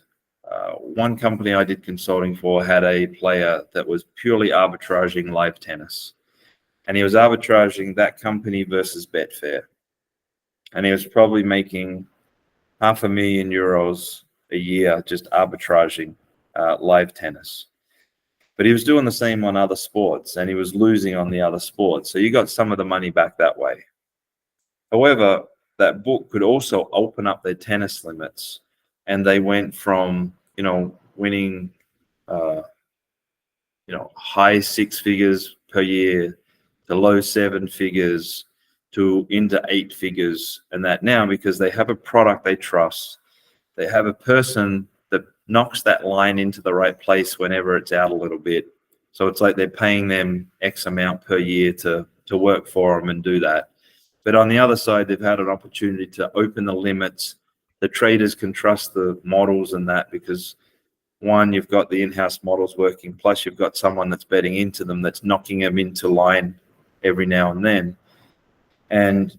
one company I did consulting for had a player that was purely arbitraging live tennis. And he was arbitraging that company versus Betfair. And he was probably making €500,000 a year just arbitraging live tennis. But he was doing the same on other sports and he was losing on the other sports. So you got some of the money back that way. However, that book could also open up their tennis limits, and they went from, you know, winning, high 6 figures per year to low 7 figures to into 8 figures, and that now because they have a product they trust, they have a person that knocks that line into the right place whenever it's out a little bit. So it's like they're paying them X amount per year to work for them and do that. But on the other side, they've had an opportunity to open the limits. The traders can trust the models and that because, one, you've got the in-house models working, plus you've got someone that's betting into them that's knocking them into line every now and then. And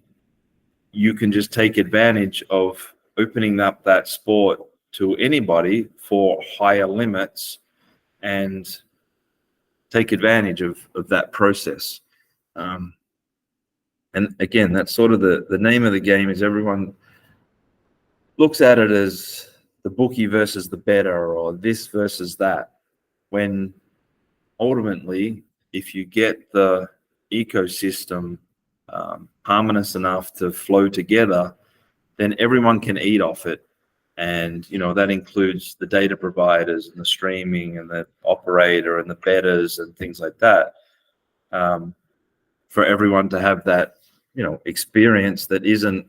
you can just take advantage of opening up that sport to anybody for higher limits and take advantage of that process. And again, that's sort of the name of the game is everyone looks at it as the bookie versus the bettor or this versus that, when ultimately, if you get the ecosystem harmonious enough to flow together, then everyone can eat off it. And, you know, that includes the data providers and the streaming and the operator and the bettors and things like that, for everyone to have that, you know, experience that isn't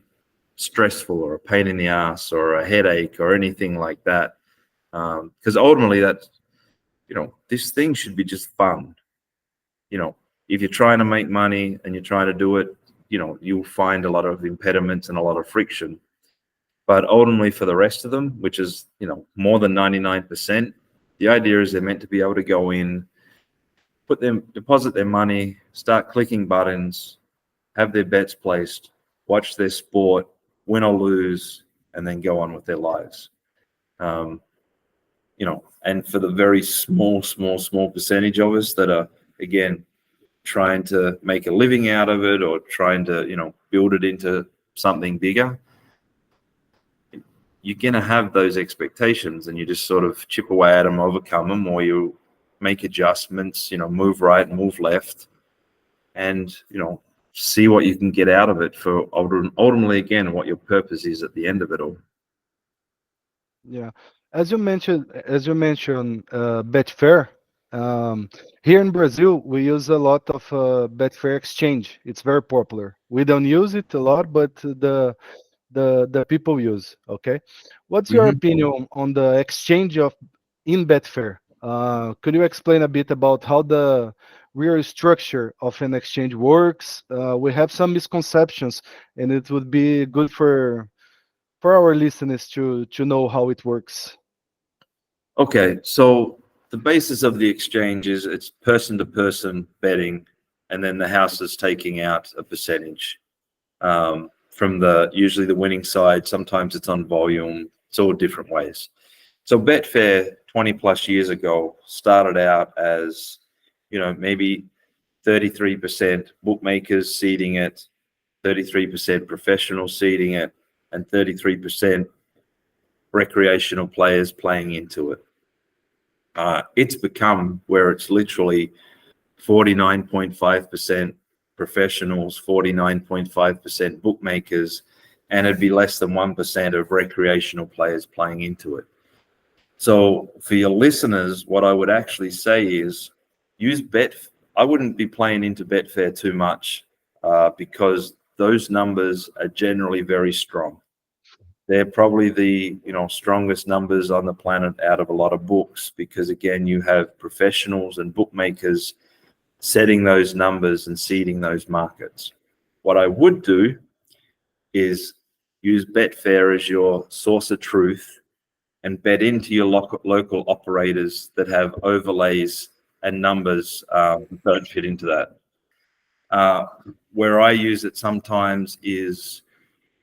stressful or a pain in the ass or a headache or anything like that. Because ultimately that's, you know, this thing should be just fun. You know, if you're trying to make money and you're trying to do it, you know, you'll find a lot of impediments and a lot of friction. But ultimately for the rest of them, which is, you know, more than 99%, the idea is they're meant to be able to go in, deposit their money, start clicking buttons, have their bets placed, watch their sport, win or lose, and then go on with their lives. You know, and for the very small percentage of us that are, again, trying to make a living out of it or trying to, build it into something bigger, you're going to have those expectations, and you just sort of chip away at them, overcome them, or you make adjustments, move right, move left, and, see what you can get out of it for ultimately, again, what your purpose is at the end of it all. Yeah, as you mentioned, Betfair. Here in Brazil, we use a lot of Betfair exchange. It's very popular. We don't use it a lot, but the people use. Okay, what's your opinion on the exchange in Betfair? Could you explain a bit about how the real structure of an exchange works? We have some misconceptions, and it would be good for our listeners to know how it works. Okay, so the basis of the exchange is it's person-to-person betting, and then the house is taking out a percentage from usually the winning side. Sometimes it's on volume. It's all different ways. So Betfair 20 plus years ago started out as, maybe 33% bookmakers seeding it, 33% professional seeding it, and 33% recreational players playing into it. It's become where it's literally 49.5% professionals, 49.5% bookmakers, and it'd be less than 1% of recreational players playing into it. So for your listeners, what I would actually say is use I wouldn't be playing into Betfair too much because those numbers are generally very strong. They're probably the strongest numbers on the planet out of a lot of books, because again, you have professionals and bookmakers setting those numbers and seeding those markets. What I would do is use Betfair as your source of truth and bet into your local operators that have overlays and numbers don't fit into that. Where I use it sometimes is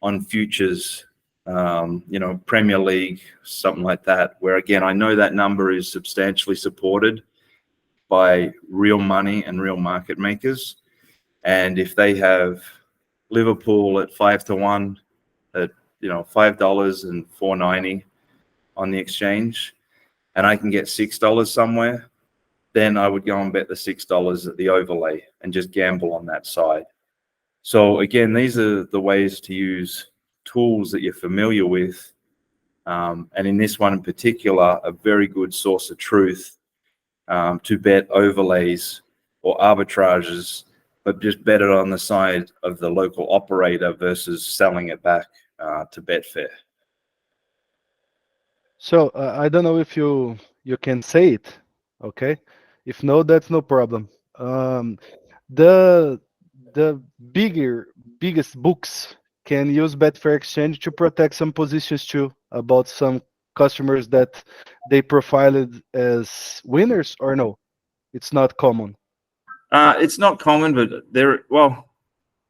on futures, Premier League, something like that, where again, I know that number is substantially supported by real money and real market makers. And if they have Liverpool at 5-1 at, $5 and $4.90 on the exchange, and I can get $6 somewhere, then I would go and bet the $6 at the overlay and just gamble on that side. So again, these are the ways to use tools that you're familiar with. And in this one in particular, a very good source of truth to bet overlays or arbitrages, but just bet it on the side of the local operator versus selling it back to Betfair. So I don't know if you can say it, okay? If no, that's no problem. The biggest books can use Betfair Exchange to protect some positions too, about some customers that they profiled as winners, or no? It's not common. It's not common, but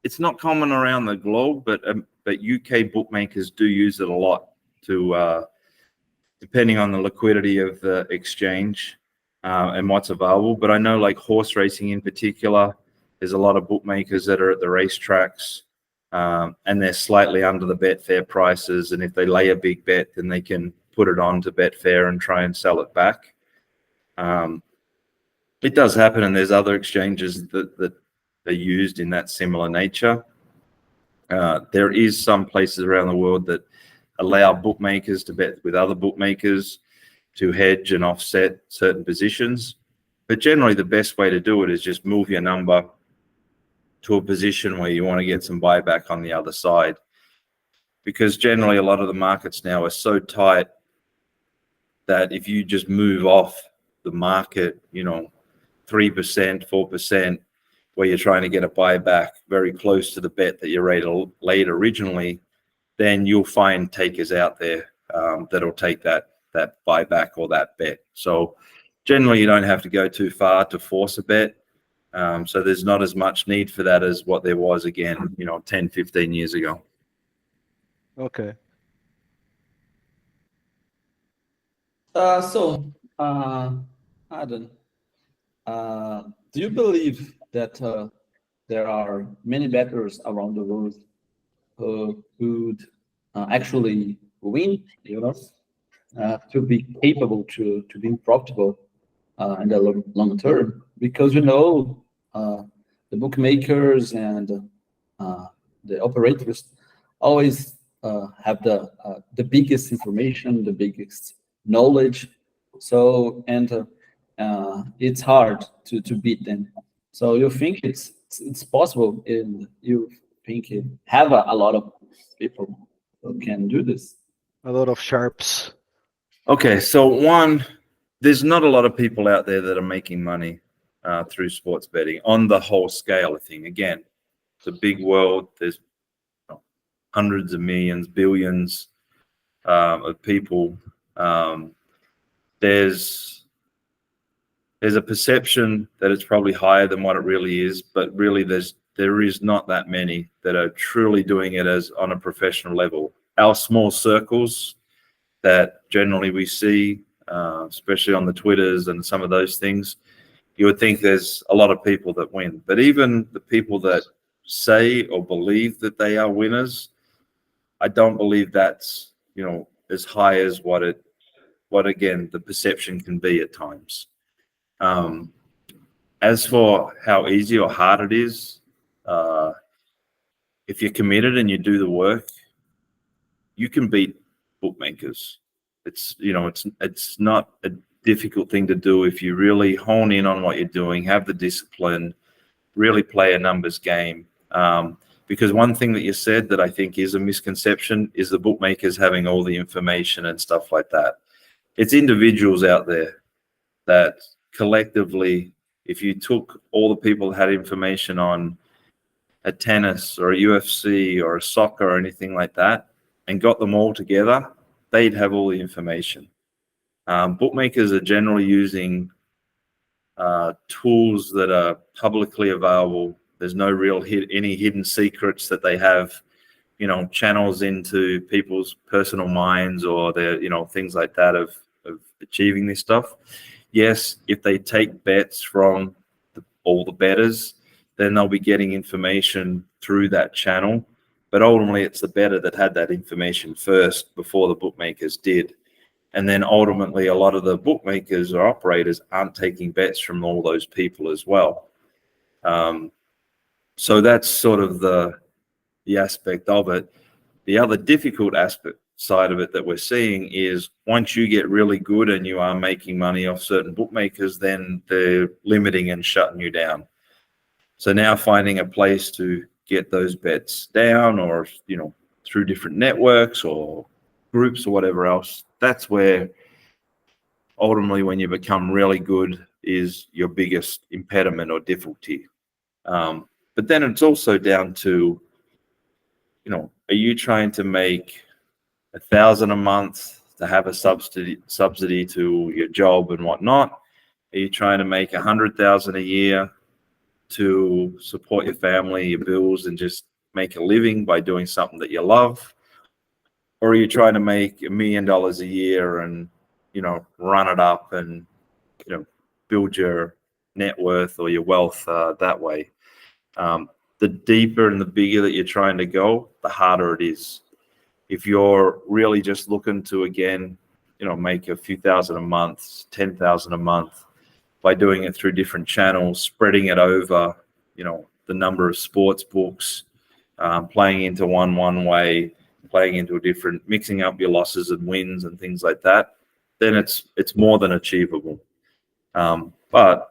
it's not common around the globe, but UK bookmakers do use it a lot to, depending on the liquidity of the exchange and what's available. But I know like horse racing in particular, there's a lot of bookmakers that are at the racetracks and they're slightly under the Betfair prices. And if they lay a big bet, then they can put it on to Betfair and try and sell it back. It does happen, and there's other exchanges that are used in that similar nature. There is some places around the world that allow bookmakers to bet with other bookmakers to hedge and offset certain positions. But generally, the best way to do it is just move your number to a position where you want to get some buyback on the other side. Because generally, a lot of the markets now are so tight that if you just move off the market, 3%, 4%, where you're trying to get a buyback very close to the bet that you laid originally, then you'll find takers out there that'll take that buyback or that bet. So generally, you don't have to go too far to force a bet. So there's not as much need for that as what there was, again, 10, 15 years ago. Okay. Adam, do you believe that there are many bettors around the world who could actually win, to be capable to be profitable in the long term, because the bookmakers and the operators always have the biggest information, the biggest knowledge. So it's hard to beat them. So you think it's possible, and you think you have a lot of people who can do this? A lot of sharps. Okay, so one, there's not a lot of people out there that are making money through sports betting on the whole scale of thing. Again, it's a big world. There's hundreds of millions, billions of people. There's a perception that it's probably higher than what it really is, but really there is not that many that are truly doing it as on a professional level. Our small circles that generally we see, especially on the Twitters and some of those things, you would think there's a lot of people that win. But even the people that say or believe that they are winners, I don't believe that's, as high as what again, the perception can be at times. As for how easy or hard it is, if you're committed and you do the work, you can beat bookmakers. It's not a difficult thing to do if you really hone in on what you're doing, have the discipline, really play a numbers game. Because one thing that you said that I think is a misconception is the bookmakers having all the information and stuff like that. It's individuals out there that collectively, if you took all the people that had information on a tennis or a UFC or a soccer or anything like that and got them all together, they'd have all the information. Bookmakers are generally using tools that are publicly available. There's no real any hidden secrets that they have, channels into people's personal minds or their, things like that of achieving this stuff. Yes, if they take bets from all the bettors, then they'll be getting information through that channel. But ultimately, it's the bettor that had that information first before the bookmakers did. And then ultimately, a lot of the bookmakers or operators aren't taking bets from all those people as well. So that's sort of the aspect of it. The other difficult aspect side of it that we're seeing is once you get really good and you are making money off certain bookmakers, then they're limiting and shutting you down. So now finding a place to get those bets down or, through different networks or groups or whatever else, that's where ultimately when you become really good is your biggest impediment or difficulty. But then it's also down to, are you trying to make $1,000 a month to have a subsidy to your job and whatnot? Are you trying to make $100,000 a year to support your family, your bills, and just make a living by doing something that you love? Or are you trying to make $1 million a year and, run it up and, build your net worth or your wealth that way? The deeper and the bigger that you're trying to go, the harder it is. If you're really just looking to, again, make a few thousand a month, 10,000 a month by doing it through different channels, spreading it over, the number of sports books, playing into one way, playing into a different, mixing up your losses and wins and things like that, then it's more than achievable. But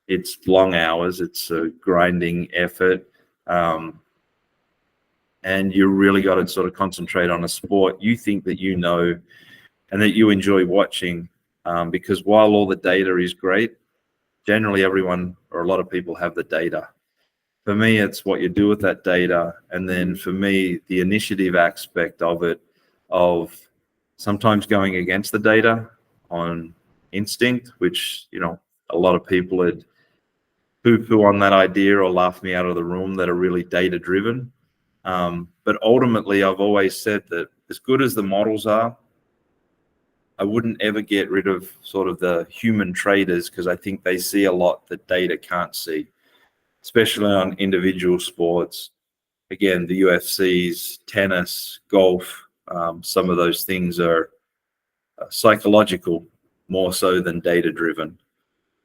it's long hours, it's a grinding effort. And you really got to sort of concentrate on a sport you think that and that you enjoy watching, because while all the data is great, generally everyone or a lot of people have the data. For me, it's what you do with that data. And then for me, the initiative aspect of it, of sometimes going against the data on instinct, which, a lot of people would poo-poo on that idea or laugh me out of the room that are really data-driven. But ultimately, I've always said that as good as the models are, I wouldn't ever get rid of sort of the human traders because I think they see a lot that data can't see. especially on individual sports. Again, the UFCs, tennis, golf, some of those things are psychological more so than data driven.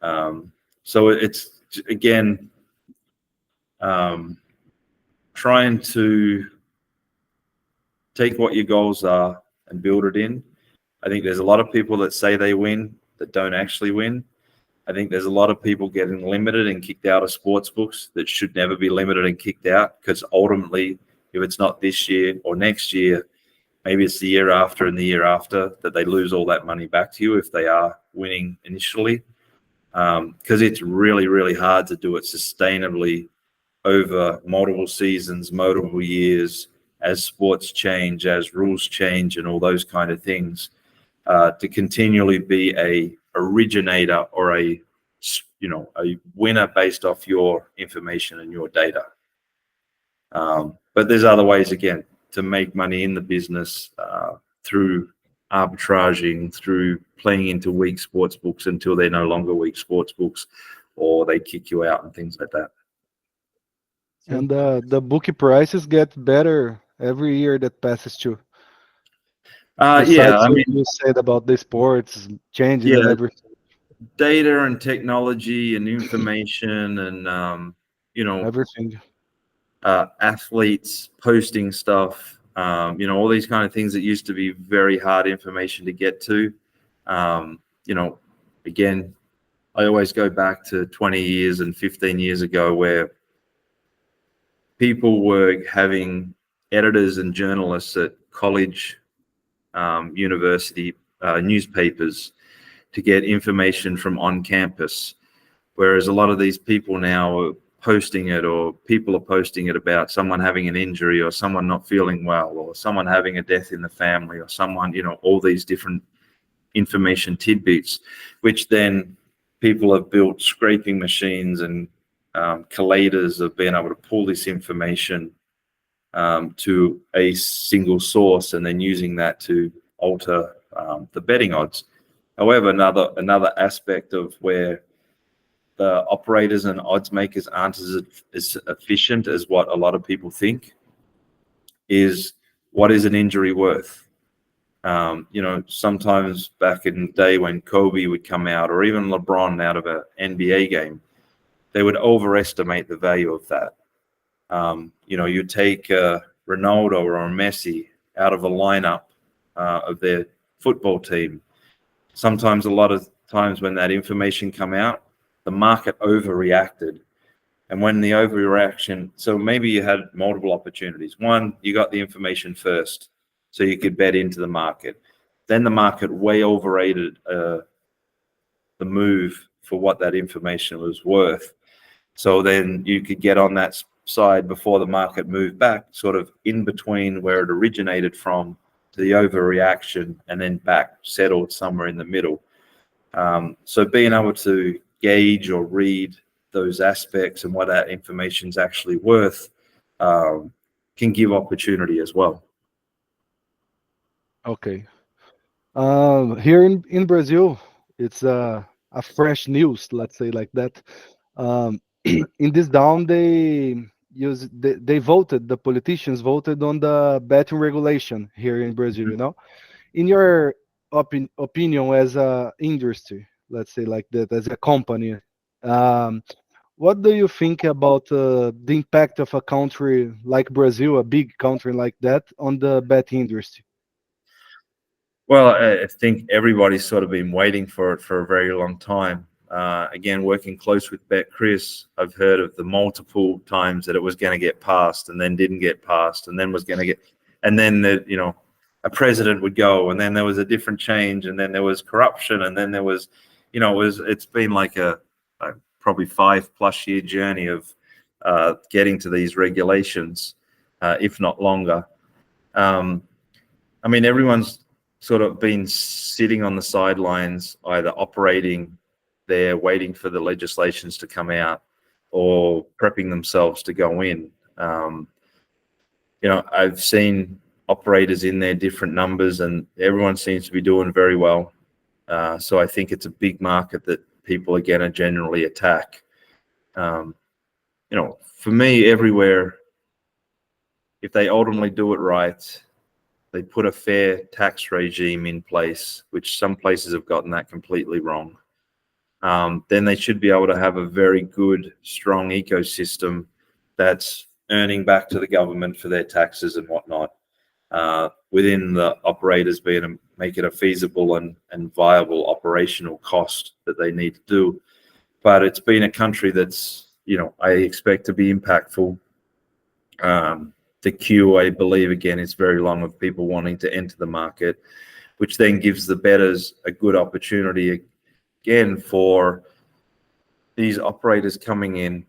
So it's, again, trying to take what your goals are and build it in. I think there's a lot of people that say they win that don't actually win. I think there's a lot of people getting limited and kicked out of sports books that should never be limited and kicked out, because ultimately, if it's not this year or next year, maybe it's the year after and the year after that they lose all that money back to you if they are winning initially. Because it's really, really hard to do it sustainably over multiple seasons, multiple years, as sports change, as rules change, and all those kind of things, to continually be a originator or a winner based off your information and your data. But there's other ways, again, to make money in the business through arbitraging, through playing into weak sports books until they're no longer weak sports books, or they kick you out and things like that. And the bookie prices get better every year that passes too. Yeah, I mean, you said about the sports changing and everything. Data and technology and information and Everything. Athletes posting stuff, all these kind of things that used to be very hard information to get to. Again, I always go back to 20 years and 15 years ago where people were having editors and journalists at college, university newspapers to get information from on campus, whereas a lot of these people now are posting it, or people are posting it about someone having an injury or someone not feeling well or someone having a death in the family or someone, all these different information tidbits, which then people have built scraping machines and collators of being able to pull this information to a single source and then using that to alter the betting odds. However, another aspect of where the operators and odds makers aren't as efficient as what a lot of people think is, what is an injury worth? Sometimes back in the day when Kobe would come out, or even LeBron out of an NBA game, they would overestimate the value of that. You take Ronaldo or Messi out of a lineup of their football team. Sometimes, a lot of times when that information come out, the market overreacted. And when the overreaction, so maybe you had multiple opportunities. One, you got the information first, so you could bet into the market. Then the market way overrated the move for what that information was worth. So then you could get on that side before the market moved back, sort of in between where it originated from to the overreaction, and then back settled somewhere in the middle. So being able to gauge or read those aspects and what that information is actually worth can give opportunity as well. Okay. Here in Brazil, it's a fresh news, let's say like that. In this down, they voted, the politicians voted on the betting regulation here in Brazil. In your opinion, as a industry, let's say like that, as a company, what do you think about the impact of a country like Brazil, a big country like that, on the betting industry? Well, I think everybody's sort of been waiting for it for a very long time. Again, working close with Chris, I've heard of the multiple times that it was going to get passed and then didn't get passed, and then was going to get, and then a president would go, and then there was a different change, and then there was corruption, and then there was, it's been like a probably 5+ year journey of getting to these regulations, if not longer. I mean, everyone's sort of been sitting on the sidelines, either operating there, waiting for the legislations to come out, or prepping themselves to go in. I've seen operators in their different numbers, and everyone seems to be doing very well. So I think it's a big market that people are going to generally attack. for me, everywhere, if they ultimately do it right, they put a fair tax regime in place, which some places have gotten that completely wrong. Then they should be able to have a very good, strong ecosystem that's earning back to the government for their taxes and whatnot, within the operators being to make it a feasible and viable operational cost that they need to do. But it's been a country that's, I expect to be impactful. The queue, I believe, again, is very long of people wanting to enter the market, which then gives the bettors a good opportunity again for these operators coming in,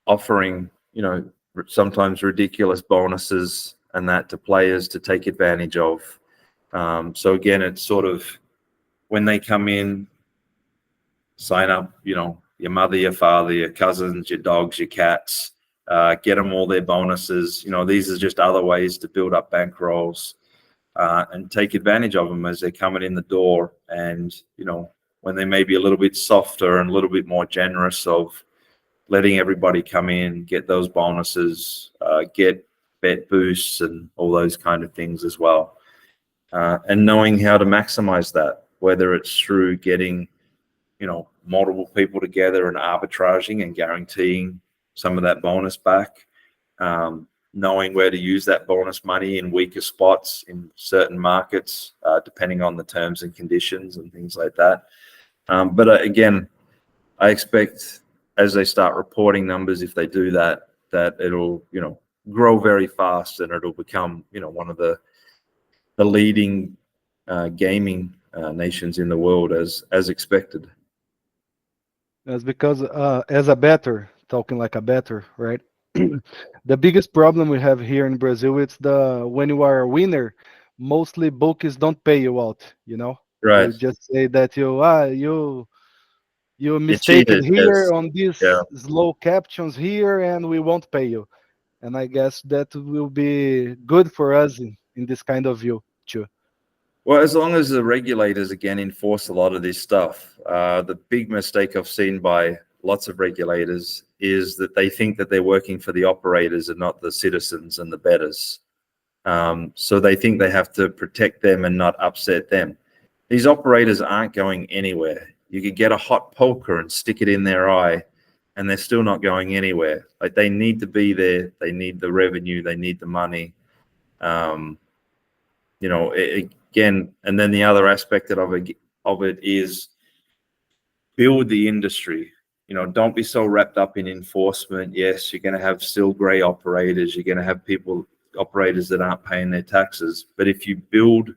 offering, sometimes ridiculous bonuses and that to players to take advantage of. So again, it's sort of when they come in, sign up, your mother, your father, your cousins, your dogs, your cats, get them all their bonuses. These are just other ways to build up bankrolls, and take advantage of them as they're coming in the door. And, when they may be a little bit softer and a little bit more generous of letting everybody come in, get those bonuses, get bet boosts and all those kind of things as well. And knowing how to maximize that, whether it's through getting, multiple people together and arbitraging and guaranteeing some of that bonus back, knowing where to use that bonus money in weaker spots in certain markets, depending on the terms and conditions and things like that. But again, I expect as they start reporting numbers, if they do that it'll, grow very fast and it'll become, one of the leading gaming nations in the world as expected. That's because as a bettor, talking like a bettor, right? The biggest problem we have here in Brazil, it's when you are a winner, mostly bookies don't pay you out, Right. They just say that you mistaken cheated, here yes. on these Yeah. slow captions here, and we won't pay you. And I guess that will be good for us in this kind of view too. Well, as long as the regulators, again, enforce a lot of this stuff, the big mistake I've seen by lots of regulators is that they think that they're working for the operators and not the citizens and the bettors. So they think they have to protect them and not upset them. These operators aren't going anywhere. You could get a hot poker and stick it in their eye, and they're still not going anywhere. Like, they need to be there. They need the revenue. They need the money. Again, and then the other aspect of it is build the industry. Don't be so wrapped up in enforcement. Yes, you're going to have still gray operators. You're going to have operators that aren't paying their taxes. But if you build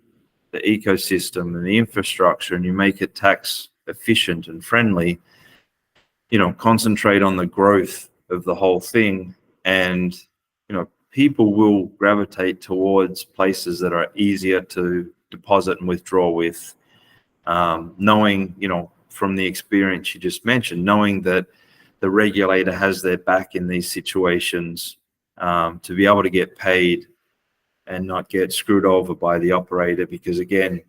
the ecosystem and the infrastructure and you make it tax efficient and friendly, concentrate on the growth of the whole thing, and people will gravitate towards places that are easier to deposit and withdraw with, knowing, from the experience you just mentioned, knowing that the regulator has their back in these situations, to be able to get paid and not get screwed over by the operator, because again,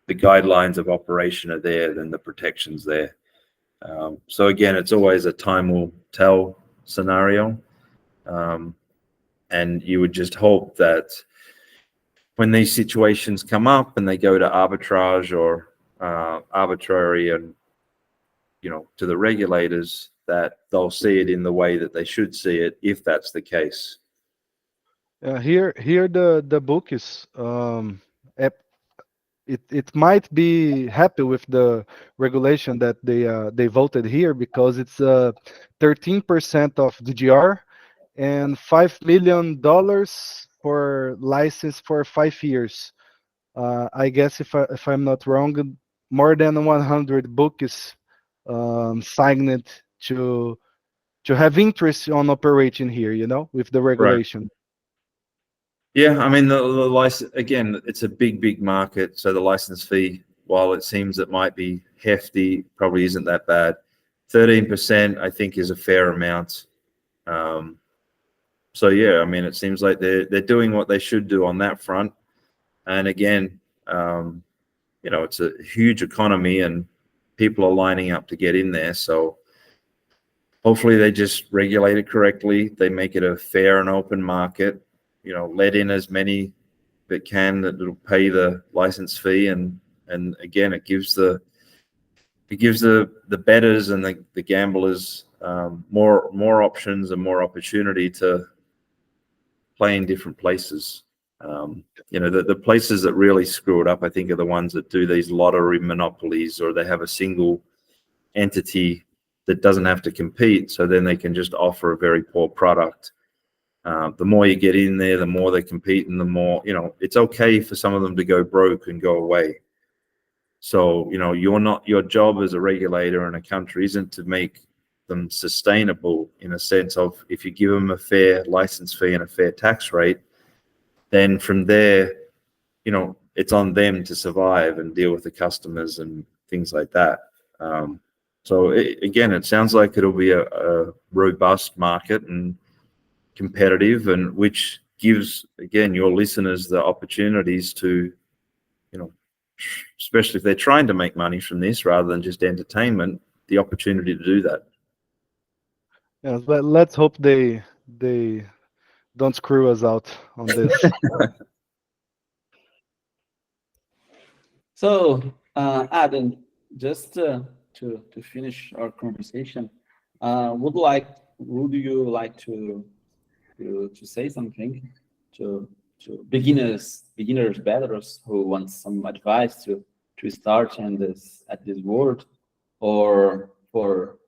the guidelines of operation are there, then the protection's there. So again, it's always a time will tell scenario. And you would just hope that when these situations come up and they go to arbitrage or arbitrary and, to the regulators, that they'll see it in the way that they should see it, if that's the case. Here the book is it might be happy with the regulation that they voted here, because it's 13% of DGR and $5 million for license for 5 years. I guess if I'm not wrong, more than 100 books signed to have interest on operating here, with the regulation. Right. Yeah, I mean, the license, again, it's a big market, so the license fee, while it seems it might be hefty, probably isn't that bad. 13%, I think, is a fair amount. So yeah, I mean, it seems like they're doing what they should do on that front. And again, it's a huge economy and people are lining up to get in there. So hopefully they just regulate it correctly. They make it a fair and open market, let in as many that can, that will pay the license fee. And again, it gives the bettors and the gamblers more options and more opportunity to play in different places. The places that really screw it up, I think, are the ones that do these lottery monopolies, or they have a single entity that doesn't have to compete, so then they can just offer a very poor product. The more you get in there, the more they compete, and the more, it's okay for some of them to go broke and go away. So, your job as a regulator in a country isn't to make them sustainable, in a sense of, if you give them a fair license fee and a fair tax rate, then from there, it's on them to survive and deal with the customers and things like that. So again, it sounds like it'll be a robust market and competitive, and which gives, again, your listeners the opportunities to, especially if they're trying to make money from this rather than just entertainment, the opportunity to do that. Yeah, but let's hope they don't screw us out on this. So, Adam, just to finish our conversation, would you like to say something to beginners, bettors who want some advice to start at this world, or for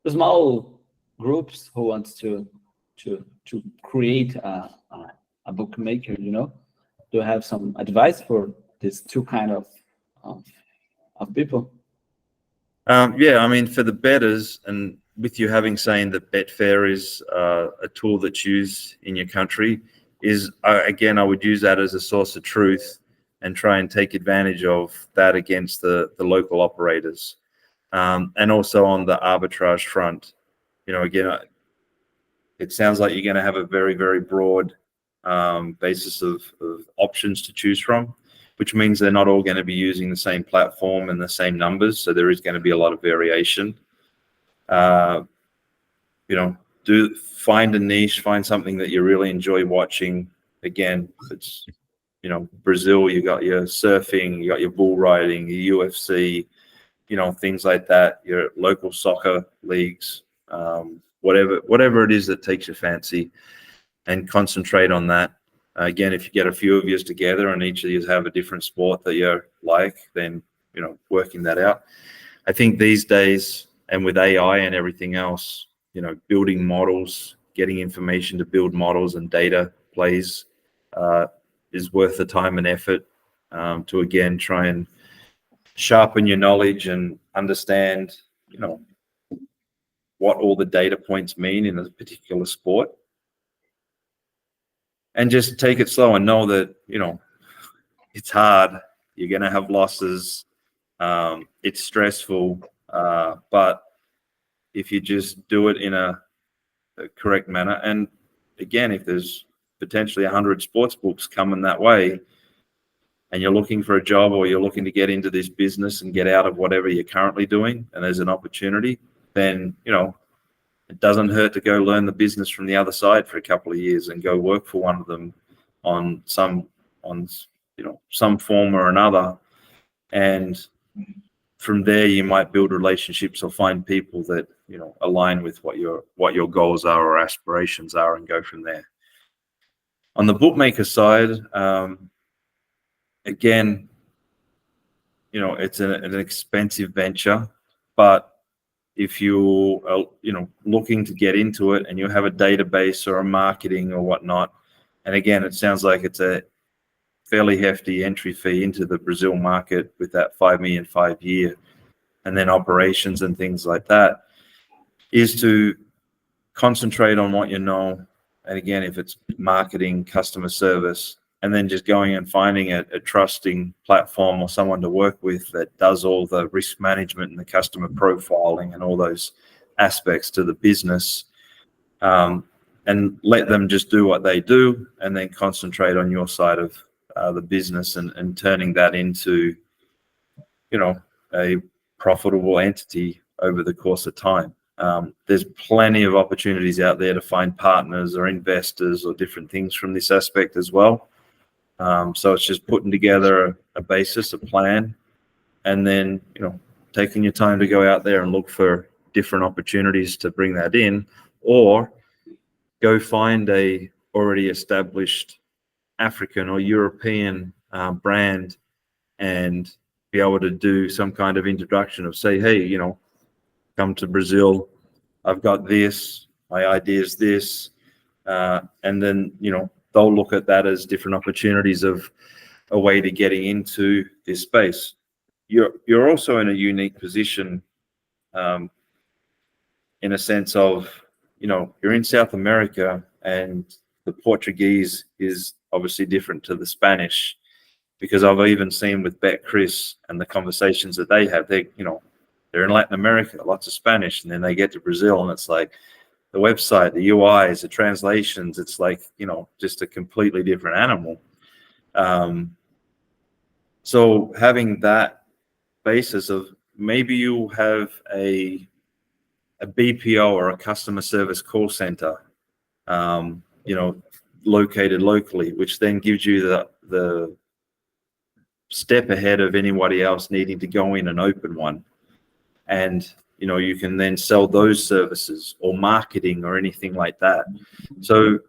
the small groups who wants to create a bookmaker? Do you have some advice for these two kind of people? Yeah, I mean, for the bettors, and with you having saying that Betfair is a tool that's used in your country, is again, I would use that as a source of truth and try and take advantage of that against the local operators. And also on the arbitrage front, again, it sounds like you're going to have a very, very broad basis of options to choose from, which means they're not all going to be using the same platform and the same numbers. So there is going to be a lot of variation. Do find a niche, find something that you really enjoy watching. Again, it's, Brazil, you got your surfing, you got your bull riding, your UFC, things like that, your local soccer leagues, whatever it is that takes your fancy, and concentrate on that. Again, if you get a few of you together and each of you have a different sport that you like, then, working that out. I think these days, and with AI and everything else, building models, getting information to build models and data plays is worth the time and effort to, again, try and sharpen your knowledge and understand, what all the data points mean in a particular sport. And just take it slow and know that, it's hard. You're going to have losses. It's stressful. But if you just do it in a correct manner, and again, if there's potentially 100 sports books coming that way, and you're looking for a job, or you're looking to get into this business and get out of whatever you're currently doing, and there's an opportunity, then, it doesn't hurt to go learn the business from the other side for a couple of years and go work for one of them on some form or another. And from there, you might build relationships or find people that, align with what your goals are or aspirations are, and go from there. On the bookmaker side, again, it's an expensive venture, but if you are, looking to get into it and you have a database or a marketing or whatnot, and again, it sounds like it's a fairly hefty entry fee into the Brazil market with that 5 million 5-year, and then operations and things like that, is to concentrate on what you know. And again, if it's marketing, customer service, and then just going and finding a trusting platform or someone to work with that does all the risk management and the customer profiling and all those aspects to the business, and let them just do what they do, and then concentrate on your side of the business and turning that into, a profitable entity over the course of time. There's plenty of opportunities out there to find partners or investors or different things from this aspect as well. So it's just putting together a basis, a plan, and then, taking your time to go out there and look for different opportunities to bring that in, or go find a already established African or European brand and be able to do some kind of introduction of, say, hey, come to Brazil, I've got this, my idea is this, and then they'll look at that as different opportunities of a way to getting into this space. You're also in a unique position, in a sense of, you're in South America, and the Portuguese is obviously different to the Spanish, because I've even seen with Bet Chris and the conversations that they have, they're in Latin America, lots of Spanish, and then they get to Brazil, and it's like the website, the UIs, the translations, it's like, just a completely different animal. So having that basis of, maybe you have a BPO or a customer service call center, located locally, which then gives you the step ahead of anybody else needing to go in and open one. And, you can then sell those services or marketing or anything like that. So,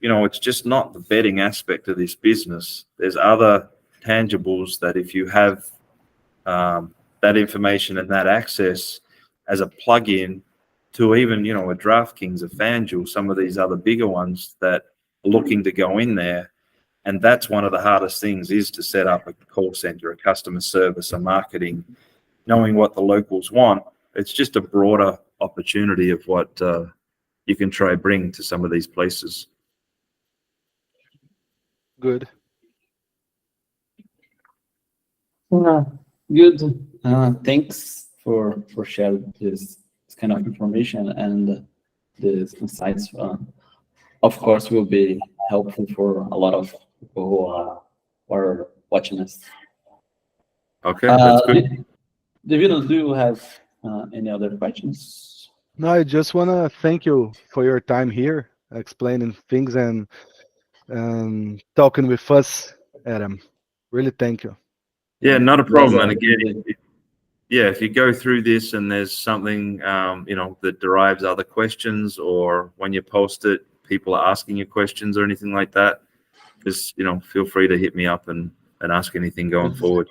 it's just not the betting aspect of this business. There's other tangibles that if you have that information and that access as a plug-in to even, a DraftKings, a FanDuel, some of these other bigger ones that are looking to go in there. And that's one of the hardest things, is to set up a call center, a customer service, a marketing, knowing what the locals want. It's just a broader opportunity of what you can try bring to some of these places. Good. Good. Thanks for sharing this kind of information, and these insights. Of course, will be helpful for a lot of people who are watching us. Okay, that's good. Divino, do you have any other questions? No, I just want to thank you for your time here, explaining things and talking with us, Adam. Really thank you. Yeah, not a problem. And again, if you go through this and there's something, that derives other questions, or when you post it, people are asking you questions or anything like that, just, feel free to hit me up and ask anything going forward.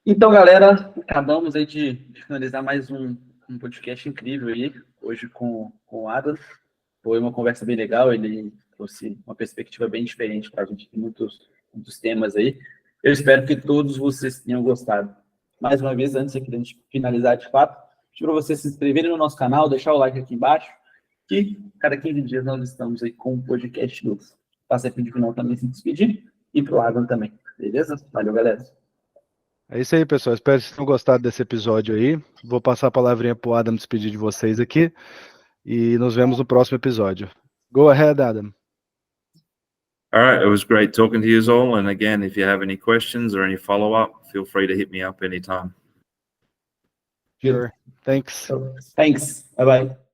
Então, galera, acabamos aí de finalizar mais um podcast incrível aí, hoje com o Adam. Foi uma conversa bem legal, ele trouxe uma perspectiva bem diferente para a gente, muitos temas aí. Eu espero que todos vocês tenham gostado. Mais uma vez, antes aqui de a gente finalizar de fato, pedir para vocês se inscreverem no nosso canal, deixar o like aqui embaixo, que cada 15 dias nós estamos aí com um podcast novo. Passa aqui de final também se despedir, e para o Adam também, beleza? Valeu, galera. É isso aí, pessoal. Espero que vocês tenham gostado desse episódio aí. Vou passar a palavrinha para o Adam despedir de vocês aqui, e nos vemos no próximo episódio. Go ahead, Adam. All right, it was great talking to you all. And again, if you have any questions or any follow-up, feel free to hit me up anytime. Sure. Thanks. Thanks. Bye-bye.